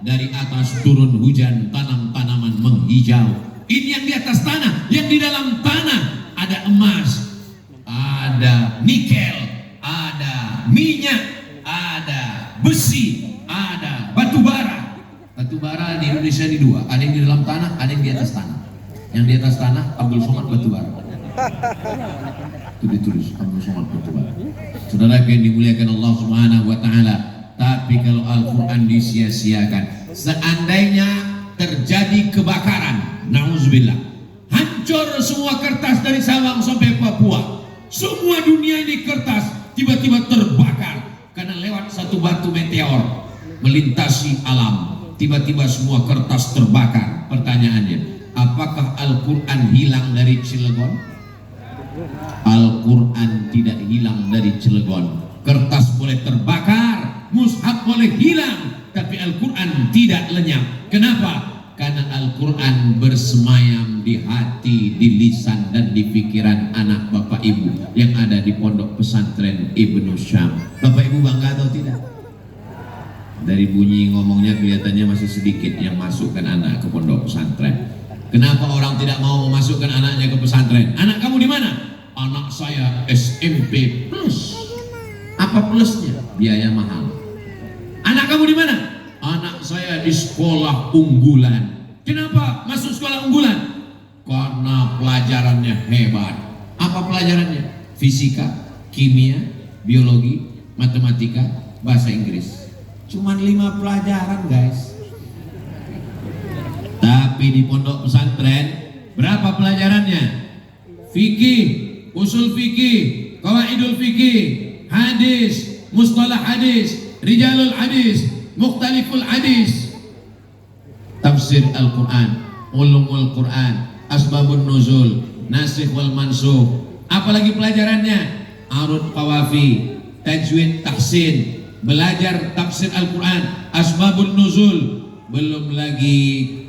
[SPEAKER 2] dari atas turun hujan, tanam-tanaman menghijau. Ini yang di atas tanah, yang di dalam tanah ada emas, ada nikel, ada minyak, ada besi, ada batu bara. Batu bara di Indonesia ini dua, ada yang di dalam tanah, ada yang di atas tanah. Yang di atas tanah Abdul Somad batu bara. Itu ditulis Abdul Somad batu bara. Saudara yang dimuliakan Allah Subhanahu wa taala, tapi kalau Al-Quran disia-siakan, seandainya terjadi kebakaran, nauzubillah, hancur semua kertas dari Sabang sampai Papua, semua dunia ini kertas tiba-tiba terbakar karena lewat satu batu meteor melintasi alam, tiba-tiba semua kertas terbakar. Pertanyaannya, apakah Al-Quran hilang dari Cilegon? Al-Quran tidak hilang dari Cilegon. Kertas boleh terbakar, mushaf boleh hilang, tapi Al-Quran tidak lenyap. Kenapa? Karena Al-Quran bersemayam di hati, di lisan, dan di pikiran anak bapak ibu yang ada di pondok pesantren Ibnu Syam. Bapak ibu bangga atau tidak? Dari bunyi ngomongnya kelihatannya masih sedikit yang masukkan anak ke pondok pesantren. Kenapa orang tidak mau memasukkan anaknya ke pesantren? Anak kamu di mana? Anak saya SMP plus. Apa plusnya? Biaya mahal. Anak kamu di mana? Anak saya di sekolah unggulan. Kenapa masuk sekolah unggulan? Karena pelajarannya hebat. Apa pelajarannya? Fisika, kimia, biologi, matematika, bahasa Inggris. Cuman 5 pelajaran guys. Tapi di pondok pesantren berapa pelajarannya? Fikih, usul fikih, qawaidul fikih, hadis, mustalah hadis, rijalul hadis, mukhtaliful hadis, tafsir Al-Quran, ulumul Quran, asbabun nuzul, nasikh wal mansukh. Apalagi pelajarannya? Arud qawafi, tajwid tahsin, belajar tafsir Al-Quran, asbabun nuzul, belum lagi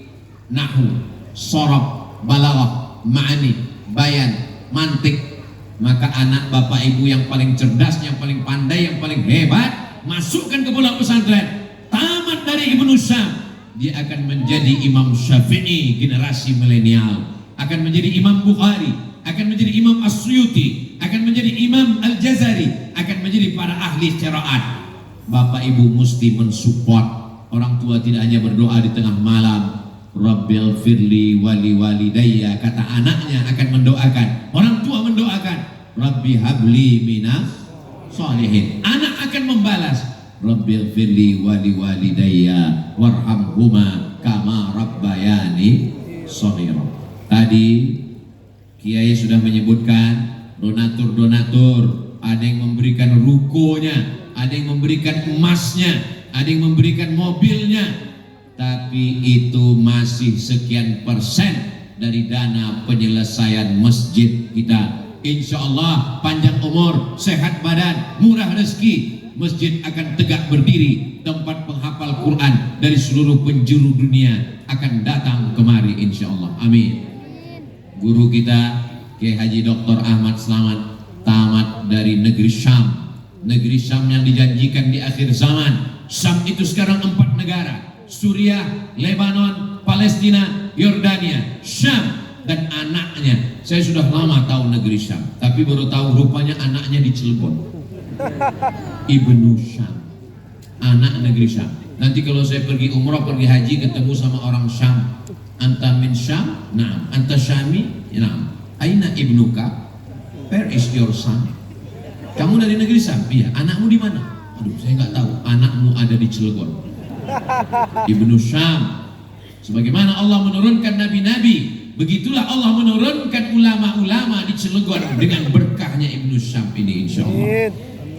[SPEAKER 2] nahwu, sorob, balaghah, ma'ani, bayan, mantik. Maka anak bapak ibu yang paling cerdas, yang paling pandai, yang paling hebat, masukkan ke pondok pesantren, tamat dari Ibnu Syam, dia akan menjadi Imam Syafi'i generasi milenial, akan menjadi Imam Bukhari, akan menjadi Imam As-Suyuti, akan menjadi Imam Al-Jazari, akan menjadi para ahli qiraat. Bapak ibu mesti mensupport. Orang tua tidak hanya berdoa di tengah malam, Rabbil firli wali walidayya, kata anaknya akan mendoakan, orang tua mendoakan, Rabbi habli minas sholihin, anak akan membalas, Rabbil firli wali walidayya warhamhuma kama rabbayani shaghira. Tadi Kiai sudah menyebutkan donatur-donatur, ada yang memberikan rukonya, ada yang memberikan emasnya, ada yang memberikan mobilnya. Tapi itu masih sekian persen dari dana penyelesaian masjid kita. Insya Allah panjang umur, sehat badan, murah rezeki, masjid akan tegak berdiri, tempat penghafal Quran dari seluruh penjuru dunia akan datang kemari insyaallah. Amin. Guru kita Kiai Haji Dr. Ahmad Slamet tamat dari negeri Syam. Negeri Syam yang dijanjikan di akhir zaman. Syam itu sekarang 4 negara: Suriah, Lebanon, Palestina, Yordania, Syam. Dan anaknya, saya sudah lama tahu negeri Syam, tapi baru tahu rupanya anaknya di Cilegon. Ibnu Syam, anak negeri Syam. Nanti kalau saya pergi umrah, pergi haji, ketemu sama orang Syam, anta min Syam, nah, anta Syami, nah, aina ibnuka, where is your son? Kamu dari negeri Syam? Iya. Anakmu di mana? Aduh, saya nggak tahu. Anakmu ada di Cilegon. Ibnu Syam. Sebagaimana Allah menurunkan nabi-nabi, begitulah Allah menurunkan ulama-ulama di Cilegon dengan berkahnya Ibnu Syam ini insyaallah.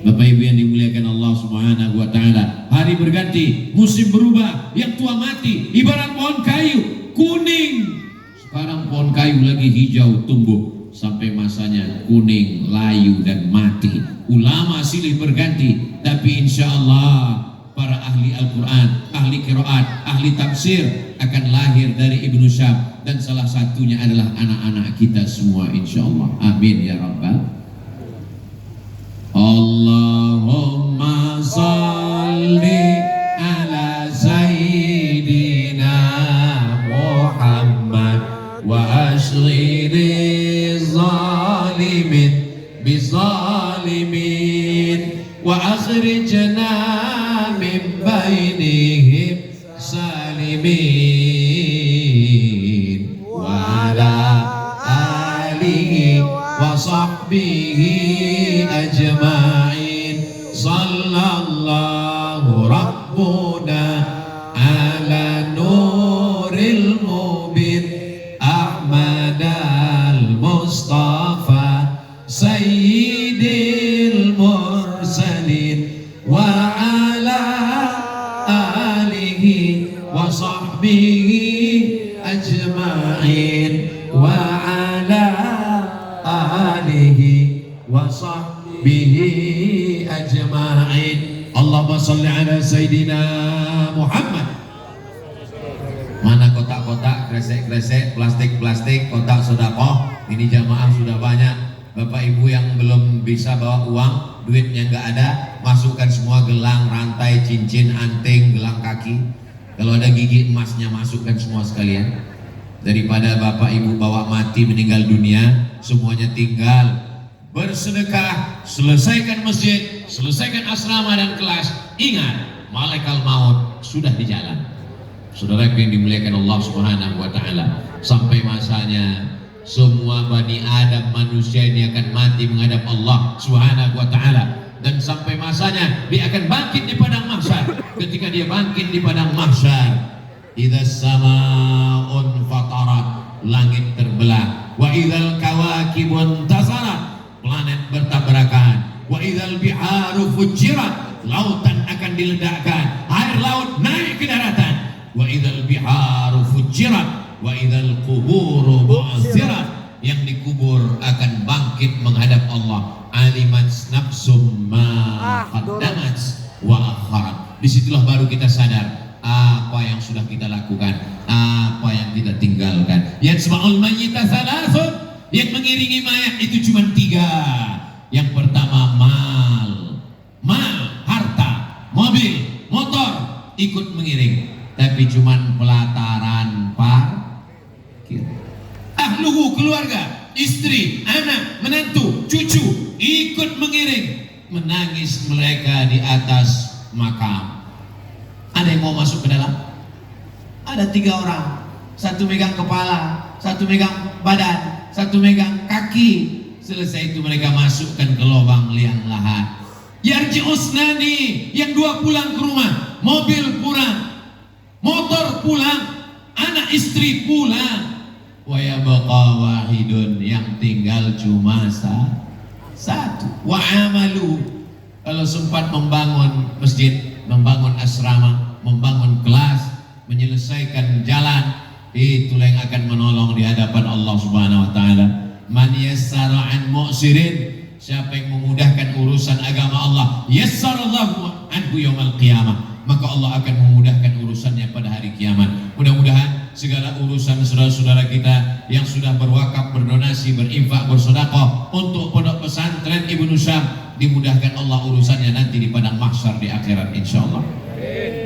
[SPEAKER 2] Bapak Ibu yang dimuliakan Allah Subhanahu wa taala, hari berganti, musim berubah, yang tua mati, ibarat pohon kayu kuning. Sekarang pohon kayu lagi hijau tumbuh, sampai masanya kuning, layu dan mati. Ulama silih berganti, tapi insyaallah para ahli Al-Quran, ahli qiraat, ahli tafsir akan lahir dari Ibnu Syam, dan salah satunya adalah anak-anak kita semua insyaallah. Amin ya rabbal. Allahumma salli ala sayyidina Muhammad wa ashghili zalimin bizalimin wa akhrijna min bainihim salimin wa ala alihi wa sahbihi ajma'in. Sallallahu rabbuna ala nuril mubin Ahmad al-Mustafa sayyidil mursalin wa ala alihi wa sahbihi ajma'in wa ala alihi wa sahbihi ajma'in. Allahumma salli ala Sayyidina Muhammad. Mana kotak-kotak, kresek-kresek, plastik-plastik, kotak sedekah? Ini jamaah sudah banyak. Bapak Ibu yang belum bisa bawa uang, duitnya nggak ada, masukkan semua gelang, rantai, cincin, anting, gelang kaki. Kalau ada gigi emasnya masukkan semua sekalian. Daripada Bapak Ibu bawa mati meninggal dunia, semuanya tinggal bersedekah, selesaikan masjid, selesaikan asrama dan kelas. Ingat, malaikat maut sudah di jalan. Saudara yang dimuliakan Allah Subhanahu wa taala, sampai masanya semua Bani Adam manusia ini akan mati menghadap Allah Subhanahu wa taala, dan sampai masanya dia akan bangkit di padang mahsyar. Ketika dia bangkit di padang mahsyar, idzas samaa'un fatarat, langit terbelah, wa idzal kawakibun tasarat, planet bertabrakan, wa idzal biharu fujirat, lautan akan diledakkan, air laut naik ke daratan, wa idzal biharu fujirat, wa idzal quburu bu'thirat, yang dikubur akan bangkit menghadap Allah. Alimat nafsum ma qaddamat wa akharat. Disitulah baru kita sadar apa yang sudah kita lakukan, apa yang kita tinggalkan. Yatsma'ul mayyita thalathun, yang mengiringi mayat itu cuma 3. Yang pertama mal, harta, mobil, motor ikut mengiring, tapi cuma pelataran parkir. Ahluhu, keluarga, istri, anak, menantu, cucu ikut mengiring, menangis mereka di atas makam. Ada yang mau masuk ke dalam? Ada 3 orang, satu megang kepala, satu megang badan, satu megang kaki. Selesai itu mereka masukkan ke lubang liang lahat. Yarji usnani, yang 2 pulang ke rumah, mobil pulang, motor pulang, anak istri pulang. Wa yabqa wahidun, yang tinggal cuma satu. Wa amalu, kalau sempat membangun masjid, membangun asrama, membangun kelas, menyelesaikan jalan, itulah yang akan menolong di hadapan Allah Subhanahu wa taala. Man yassara an mu'sirin, siapa yang memudahkan urusan agama Allah, yassarallahu anhu yaumal qiyamah, maka Allah akan memudahkan urusannya pada hari kiamat. Mudah-mudahan segala urusan saudara-saudara kita yang sudah berwakaf, berdonasi, berinfak, bersedekah untuk pondok pesantren Ibnu Syam, dimudahkan Allah urusannya nanti di padang mahsyar di akhirat insyaallah.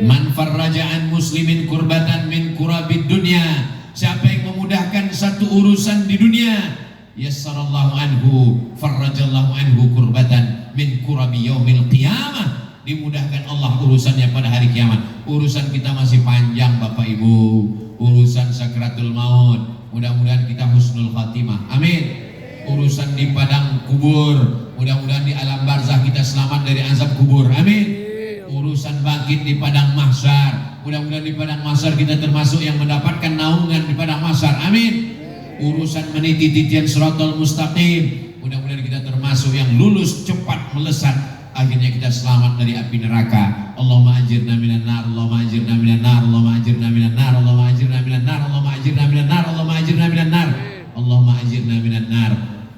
[SPEAKER 2] Man farraja'an muslimin kurbatan min kurabid dunya, siapa yang memudahkan satu urusan di dunia, yassarallahu anhu farrajallahu anhu kurbatan min kurabi yaumil qiyamah, dimudahkan Allah urusannya pada hari kiamat. Urusan kita masih panjang Bapak Ibu, urusan sakratul maut, mudah-mudahan kita husnul khatimah, amin. Urusan di padang kubur, mudah-mudahan di alam barzah kita selamat dari azab kubur, amin. Urusan bangkit di padang mahsyar, mudah-mudahan di padang mahsyar kita termasuk yang mendapatkan naungan di padang mahsyar, amin. Urusan meniti titian siratal mustaqim, mudah-mudahan kita termasuk yang lulus cepat melesat, akhirnya kita selamat dari api neraka. Allahumma ajirna minan nar, Allahumma ajirna minan nar, Allahumma ajirna minan nar, Allahumma ajirna minan nar, Allahumma ajirna minan nar, Allahumma ajirna minan nar, Allahumma ajirna minan nar.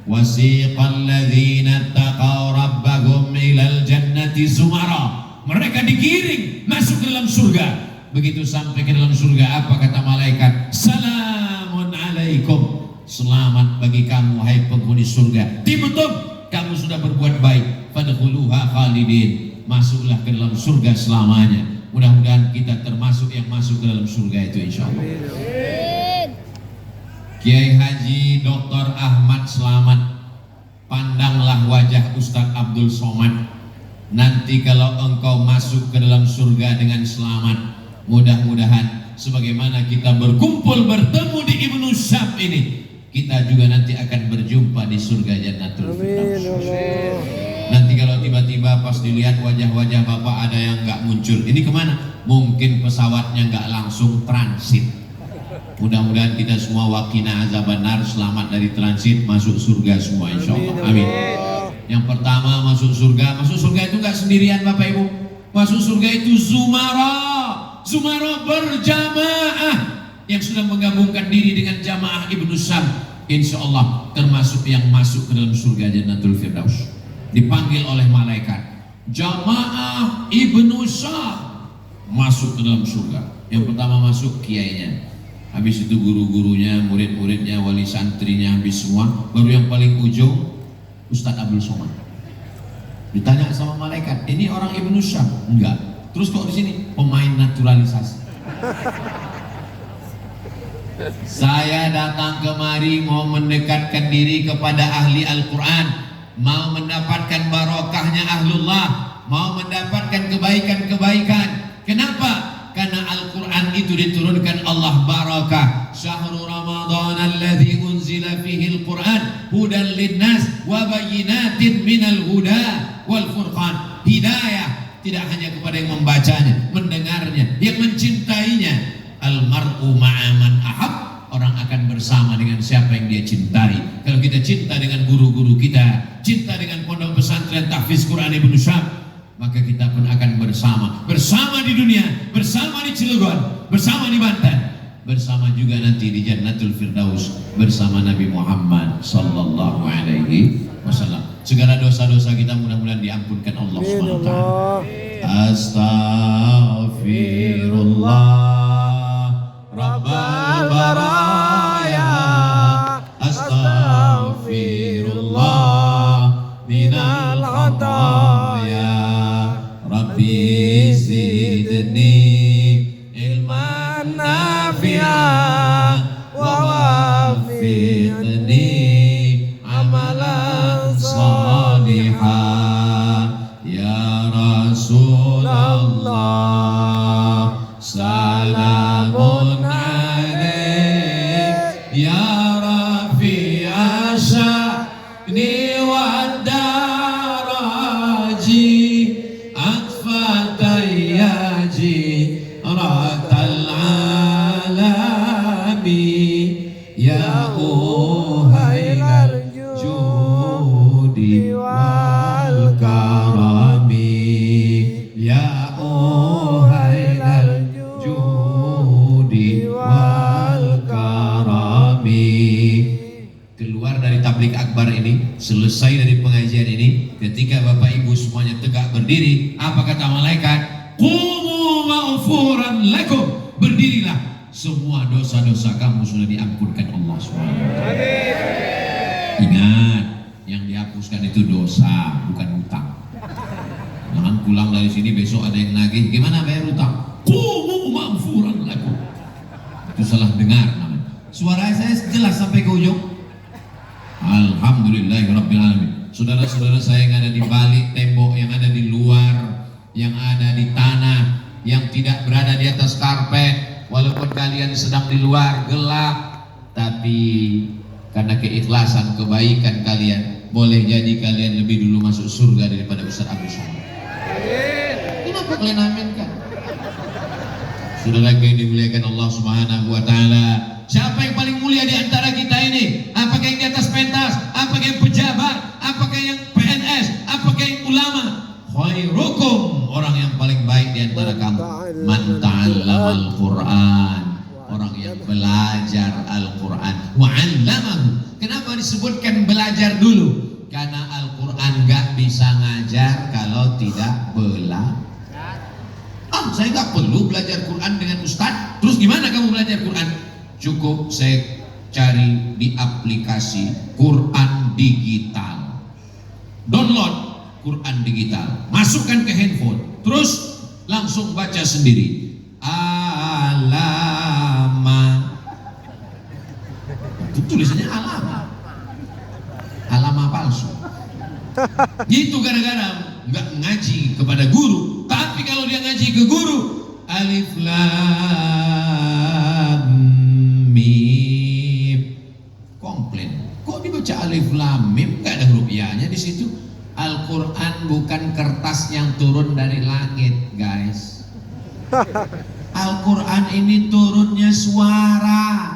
[SPEAKER 2] Wasiqal ladzina taqaw rabbahum ilal jannati zumara, mereka digiring masuk ke dalam surga. Begitu sampai ke dalam surga, apa kata malaikat? Salamun alaikum, selamat bagi kamu hai penghuni surga. Timutum, kamu sudah berbuat baik. Fadkhuluha khalidin, masuklah ke dalam surga selamanya. Mudah-mudahan kita termasuk yang masuk ke dalam surga itu insyaallah. Kiai Haji Dr. Ahmad Slamet, pandanglah wajah Ustadz Abdul Somad. Nanti kalau engkau masuk ke dalam surga dengan selamat, mudah-mudahan sebagaimana kita berkumpul bertemu di Ibnu Syam ini, kita juga nanti akan berjumpa di surga Jannatul Firdaus. Nanti kalau tiba-tiba pas dilihat wajah-wajah Bapak ada yang nggak muncul, ini kemana? Mungkin pesawatnya nggak langsung transit. Mudah-mudahan kita semua wakina azabannar, selamat dari transit, masuk surga semua insyaallah, amin. Yang pertama masuk surga itu nggak sendirian Bapak Ibu, masuk surga itu zumara berjamaah, yang sudah menggabungkan diri dengan jamaah Ibnu Syam, insyaallah termasuk yang masuk ke dalam surga Jannatul Firdaus. Dipanggil oleh malaikat, jamaah Ibnu Syam masuk ke dalam surga. Yang pertama masuk kiainya, habis itu guru-gurunya, murid-muridnya, wali santrinya, habis semua. Baru yang paling ujung Ustadz Abdul Somad. Ditanya sama malaikat, ini orang Ibnu Syam? Enggak. Terus kok di sini? Pemain naturalisasi. Saya datang kemari mau mendekatkan diri kepada ahli Al-Quran, mau mendapatkan barokahnya ahlullah, mau mendapatkan kebaikan-kebaikan. Kenapa? Karena Al-Quran itu diturunkan Allah barakah. Syahrul Ramadan alladzi unzila fihi Al-Quran hudan linnas wa bayyinatin minal huda wal furqan. Hidayah tidak hanya kepada yang membacanya, mendengarnya, yang mencintainya. Al-mar'u ma'aman ahab, orang akan bersama dengan siapa yang dia cintai. Kalau kita cinta dengan guru-guru kita, cinta dengan pondok pesantren tahfiz Quran Ibnu Syam, maka kita pun akan bersama di dunia, bersama di Cilegon, bersama di Banten, bersama juga nanti di Jannatul Firdaus bersama Nabi Muhammad sallallahu alaihi wasallam. Segala dosa-dosa kita mudah-mudahan diampunkan Allah Subhanahu wa taala. Astaghfirullah Rabbal baraya, astaghfirullah minal khataya, Rabbi zidni ilman nafi'an wa wafiqni amalan salihah. Ya Rasulullah salamun alaik, ya Rafi'a sya'ni wa daraji, atfatayyaji ratal alami, ya uhailal judi wal karami, ya uhailal judi wal karami. keluar dari tablik akbar ini, selesai dari pengajian ini, ketika Bapak Ibu semuanya tegak berdiri, apa kata malaikat? Qumu ma'furan lakum, berdirilah, semua dosa-dosa kamu sudah diampunkan Allah SWT. Ingat, yang dihapuskan itu dosa, bukan hutang. Jangan pulang dari sini besok ada yang nagih, gimana bayar hutang? Qumu ma'furan lakum. Itu salah dengar namanya. Suara saya jelas sampai ke ujung. Alhamdulillahirrabbilalamin. Saudara-saudara saya yang ada di balik tembok, yang ada di luar, yang ada di tanah, yang tidak berada di atas karpet, walaupun kalian sedang di luar gelap, tapi karena keikhlasan kebaikan kalian, boleh jadi kalian lebih dulu masuk surga daripada Ustaz Abdul Somad. Kenapa kalian aminkan? Saudara yang dimuliakan Allah Subhanahu wa taala, siapa yang paling mulia di antara kita ini? Apakah yang di atas pentas? Apakah yang pejabat? Apakah yang PNS? Apakah yang ulama? Khairukum, orang yang paling baik di antara kamu, man ta'allamal Qur'an, orang yang belajar Al-Qur'an, wa 'allamahu. Kenapa disebutkan belajar dulu? Karena Al-Qur'an gak bisa ngajar kalau tidak belajar. Saya nggak perlu belajar Quran dengan Ustadz. Terus gimana kamu belajar Quran? Cukup saya cari di aplikasi Quran digital, download Quran digital, masukkan ke handphone, terus langsung baca sendiri. Alama, itu tulisannya alama, alama palsu. Itu gara-gara nggak ngaji kepada guru. Tapi kalau dia ngaji ke guru, alif lam mim, komplain. Kok dibaca alif lam mim? Nggak ada huruf ya-nya di situ. Al-Quran bukan kertas yang turun dari langit, guys. Al-Quran ini turunnya suara.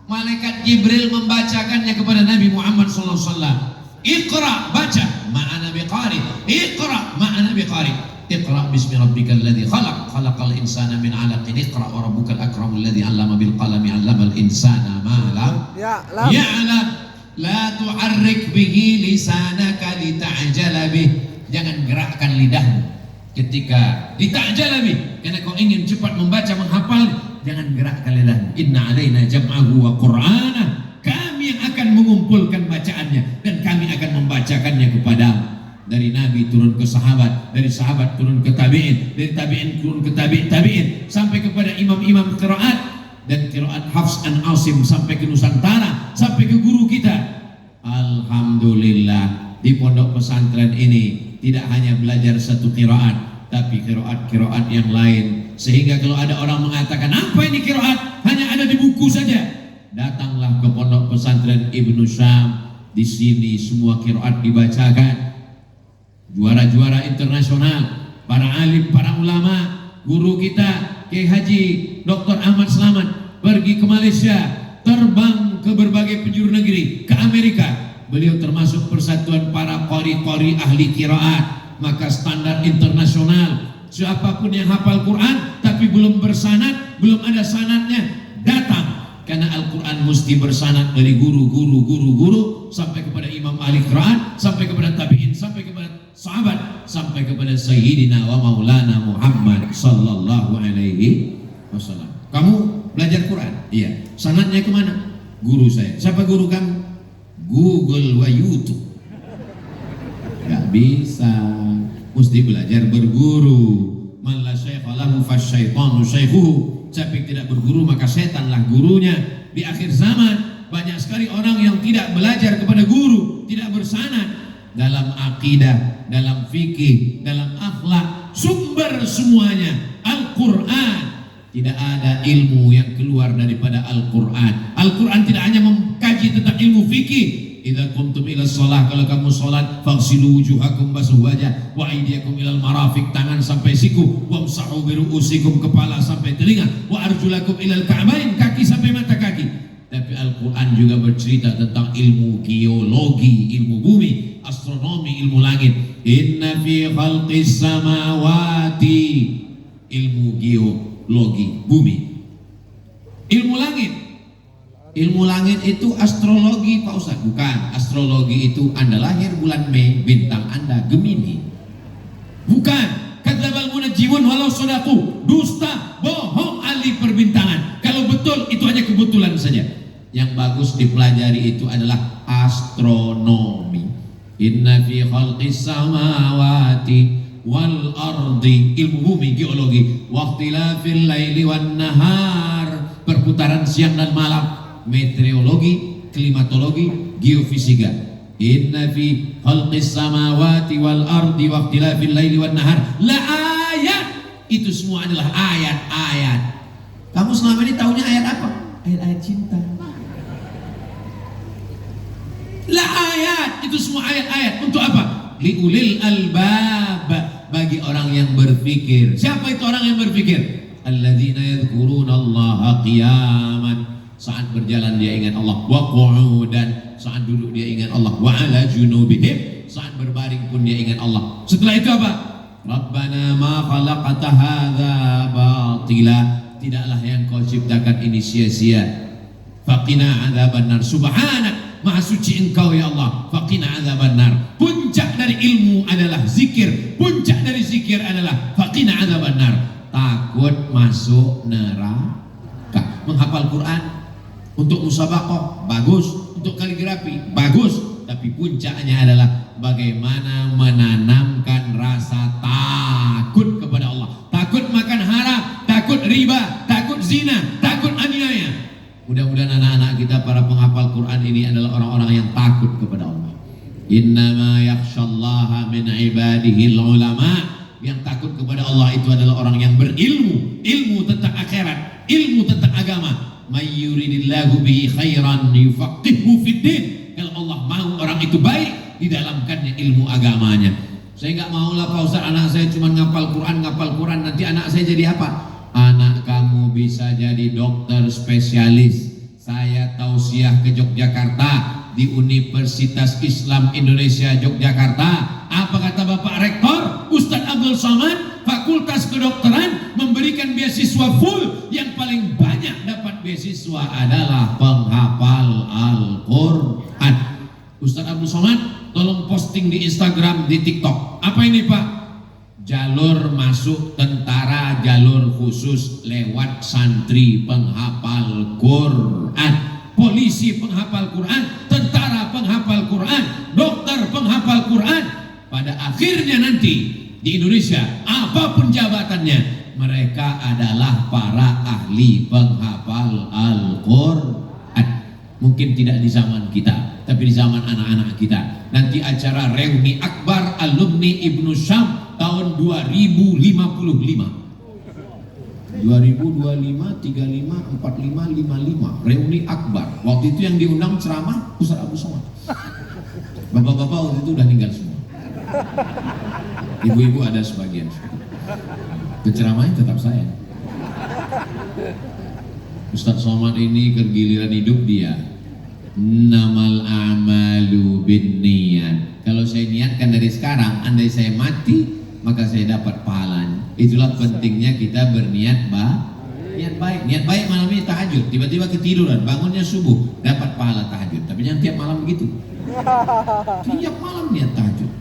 [SPEAKER 2] Malaikat Jibril membacakannya kepada Nabi Muhammad SAW. Iqra, baca, ma'ana biqari. Iqra, ma'ana biqari. Iqra bismi rabbikal ladzi khalaq, khalaqal insana min 'alaqin. Iqra wa rabbukal akramul ladzi 'allama bil qalami 'allamal insana ma lam ya'lam. La tu'arrik bihi lisanaka lita'jala bih. Jangan gerakkan lidahmu ketika lita'jala bih, karena kau ingin cepat membaca menghafal. Jangan gerakkan lidahmu. Inna 'alaina jam'ahu wa qur'ana. Kami yang akan mengumpulkan bacaannya dan kami akan membacakannya kepadamu. Dari Nabi turun ke sahabat, dari sahabat turun ke tabi'in, dari tabi'in turun ke tabi'in, sampai kepada imam-imam qiraat, dan qiraat Hafs an Asim sampai ke Nusantara, sampai ke guru kita. Alhamdulillah, di pondok pesantren ini tidak hanya belajar satu qiraat, tapi qiraat-qiraat yang lain. Sehingga kalau ada orang mengatakan, apa ini qiraat? Hanya ada di buku saja. Datanglah ke pondok pesantren Ibnu Syam. Di sini semua qiraat dibacakan. Juara-juara internasional, para alim, para ulama, guru kita Kiai Haji Dr. Ahmad Slamet pergi ke Malaysia, terbang ke berbagai penjuru negeri, ke Amerika. Beliau termasuk persatuan para qori-qori ahli qiraat, maka standar internasional. Siapapun yang hafal Quran tapi belum bersanad, belum ada sanadnya, datang. Karena Al-Quran mesti bersanad dari guru sampai kepada imam ahli qiraat, sampai kepada tabi'in, sampai kepada sahabat, sampai kepada Sayyidina wa Maulana Muhammad sallallahu alaihi wasallam. Kamu belajar Quran? Iya. Sanadnya kemana? Guru saya. Siapa guru kamu? Google wa YouTube. Gak bisa. Mesti belajar berguru. Man la syaikha lahu fasyaitanu syaikhuhu. Siapa yang tidak berguru maka setanlah gurunya. Di akhir zaman banyak sekali orang yang tidak belajar kepada guru, tidak bersanad dalam akidah, dalam fikih, dalam akhlak. Sumber semuanya Al-Quran. Tidak ada ilmu yang keluar daripada Al-Quran. Al-Quran tidak hanya mengkaji tentang ilmu fikih. Idza qumtum ila shalah, kalau kamu salat, faghsilu wujuhakum, basuh wajah, wa aydiyakum ilal marafiq, tangan sampai siku, wamsahu bi ru'usikum, kepala sampai telinga, wa arjulakum ilal ka'bain, kaki sampai mata kaki. Tapi Al-Quran juga bercerita tentang ilmu geologi, ilmu bumi, astronomi, ilmu langit. Inna fi khalqis samawati, ilmu geologi bumi. Ilmu langit, Ilmu langit itu astrologi Pak Ustaz? Bukan. Astrologi itu Anda lahir bulan Mei, bintang Anda Gemini. Bukan. Kadzdzabal munajjimun walau shadaqu. Dusta, bohong ahli perbintangan. Kalau betul itu hanya kebetulan saja. Yang bagus dipelajari itu adalah astronomi. Inna fi khalqis samawati wal ardi, ilmu bumi, geologi, waqtilafil laili wan nahar, perputaran siang dan malam, meteorologi, klimatologi, geofisika. Inna fi khalqis samawati wal ardi waqtilafil laili wan nahar la ayat. Itu semua adalah ayat-ayat. Kamu selama ini tahunya ayat apa? Ayat-ayat cinta. La ayat, itu semua ayat-ayat. Untuk apa? Liulil albab, bagi orang yang berpikir. Siapa itu orang yang berpikir? Alladzina yadhkuruna Allaha qiyaman, saat berjalan dia ingat Allah, wa qu'udan, saat duduk dia ingat Allah, wa ala junubihim, saat berbaring pun dia ingat Allah. Setelah itu apa? Rabbana ma khalaqta hadza batila, tidaklah yang kau ciptakan ini sia-sia. Faqina adzabannar, subhanak, maha suci engkau ya Allah. Faqina adzabannar, puncak dari ilmu adalah zikir, puncak dari zikir adalah faqina adzabannar, takut masuk neraka. Menghafal Quran untuk musabaqah bagus, untuk kaligrafi bagus, tapi puncaknya adalah bagaimana menanamkan rasa takut kepada Allah. Takut makan haram, takut riba, takut zina, takut aniaya. Mudah-mudahan anak-anak kita para penghafal Quran ini adalah orang-orang yang takut kepada Allah. Innama yakhshallaha min ibadihi ulama. Yang takut kepada Allah itu adalah orang yang berilmu, ilmu tentang akhirat, ilmu tentang agama. May yuridillahu bihi khairan yufaqihuhu fiddin. Kalau Allah mau orang itu baik, didalamkannya ilmu agamanya. Saya nggak mau lah Pak Ustaz, anak saya cuma ngapal Quran, nanti anak saya jadi apa? Anak kamu bisa jadi dokter spesialis. Saya tausiah ke Yogyakarta, di Universitas Islam Indonesia Yogyakarta. Apa kata Bapak Rektor Ustadz Abdul Somad, Fakultas Kedokteran memberikan beasiswa full. Yang paling banyak dapat beasiswa adalah penghafal Al-Quran. Ustadz Abdul Somad, tolong posting di Instagram, di TikTok. Apa ini Pak? Jalur masuk tentara, jalur khusus lewat santri penghafal Quran, polisi penghafal Quran, tentara penghafal Quran, dokter penghafal Quran. Pada akhirnya nanti di Indonesia apapun jabatannya, mereka adalah para ahli penghafal Al-Quran. Mungkin tidak di zaman kita, tapi di zaman anak-anak kita. Nanti acara reuni akbar alumni Ibnu Syam tahun 2055, 2025, 35, 45, 55, reuni akbar. Waktu itu yang diundang ceramah Ustaz Abdul Somad. Bapak-bapak waktu itu udah meninggal semua. Ibu-ibu ada sebagian. Penceramahnya tetap saya. Ustaz Somad ini kegiliran hidup dia. Namal amalu binniyat. Kalau saya niatkan dari sekarang, andai saya mati, maka saya dapat pahalanya. Itulah pentingnya kita berniat niat baik. Niat baik malam ini tahajud, tiba-tiba ketiduran, bangunnya subuh, dapat pahala tahajud. Tapi jangan tiap malam begitu. Tiap malam niat tahajud.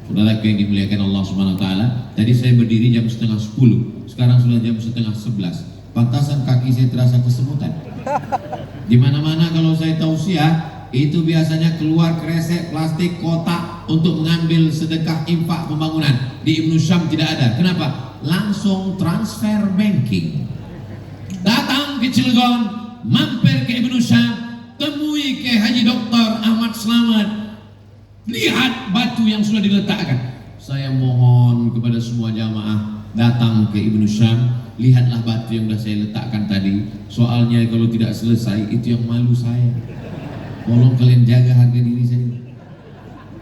[SPEAKER 2] Saudara yang dimuliakan Allah Subhanahu wa taala, tadi saya berdiri jam 9:30, sekarang sudah jam 10:30. Pantasan kaki saya terasa kesemutan. Di mana-mana kalau saya tausiah, itu biasanya keluar kresek, plastik, kotak untuk mengambil sedekah infak pembangunan. Di Ibnu Syam tidak ada. Kenapa? Langsung transfer banking. Datang ke Cilegon, mampir ke Ibnu Syam, temui ke Haji Dr. Ahmad Slamet, lihat batu yang sudah diletakkan. Saya mohon kepada semua jamaah datang ke Ibnu Syam, lihatlah batu yang sudah saya letakkan tadi. Soalnya kalau tidak selesai, itu yang malu saya. Tolong kalian jaga harga diri saya.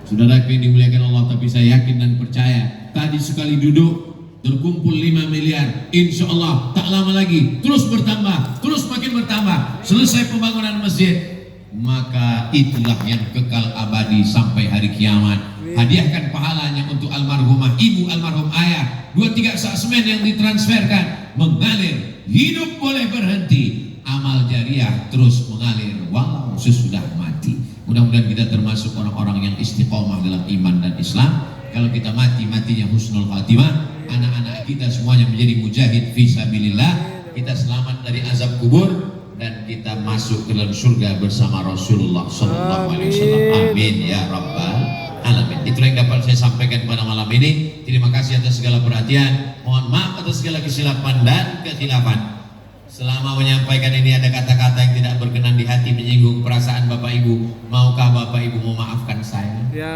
[SPEAKER 2] Saudara yang dimuliakan Allah, tapi saya yakin dan percaya, tadi sekali duduk terkumpul 5 miliar, insya Allah tak lama lagi terus bertambah, terus makin bertambah. Selesai pembangunan masjid, maka itulah yang kekal abadi sampai hari kiamat. Hadiahkan pahalanya untuk almarhumah ibu, almarhum ayah. 2-3 sak semen yang ditransferkan mengalir. Hidup boleh berhenti, amal jariah terus mengalir walau sesudah mati. Mudah-mudahan kita termasuk orang-orang yang istiqomah dalam iman dan Islam. Kalau kita matinya husnul khatimah, anak-anak kita semuanya menjadi mujahid fisabilillah, kita selamat dari azab kubur dan kita masuk ke dalam surga bersama Rasulullah sallallahu alaihi wasallam. Amin ya rabbal alamin. Itulah yang dapat saya sampaikan pada malam ini. Terima kasih atas segala perhatian. Mohon maaf atas segala kesilapan dan kekhilafan. Selama menyampaikan ini ada kata-kata yang tidak berkenan di hati, menyinggung perasaan Bapak Ibu, maukah Bapak Ibu memaafkan saya?
[SPEAKER 1] Ya.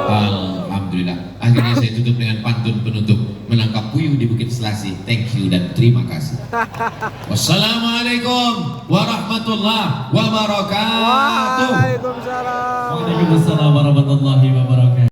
[SPEAKER 2] Alhamdulillah. Akhirnya saya tutup dengan pantun penutup, menangkap puyuh di Bukit Selasi. Thank you dan terima kasih. Wassalamualaikum warahmatullahi wabarakatuh.
[SPEAKER 1] Waalaikumsalam.
[SPEAKER 3] Waalaikumsalam warahmatullahi wabarakatuh.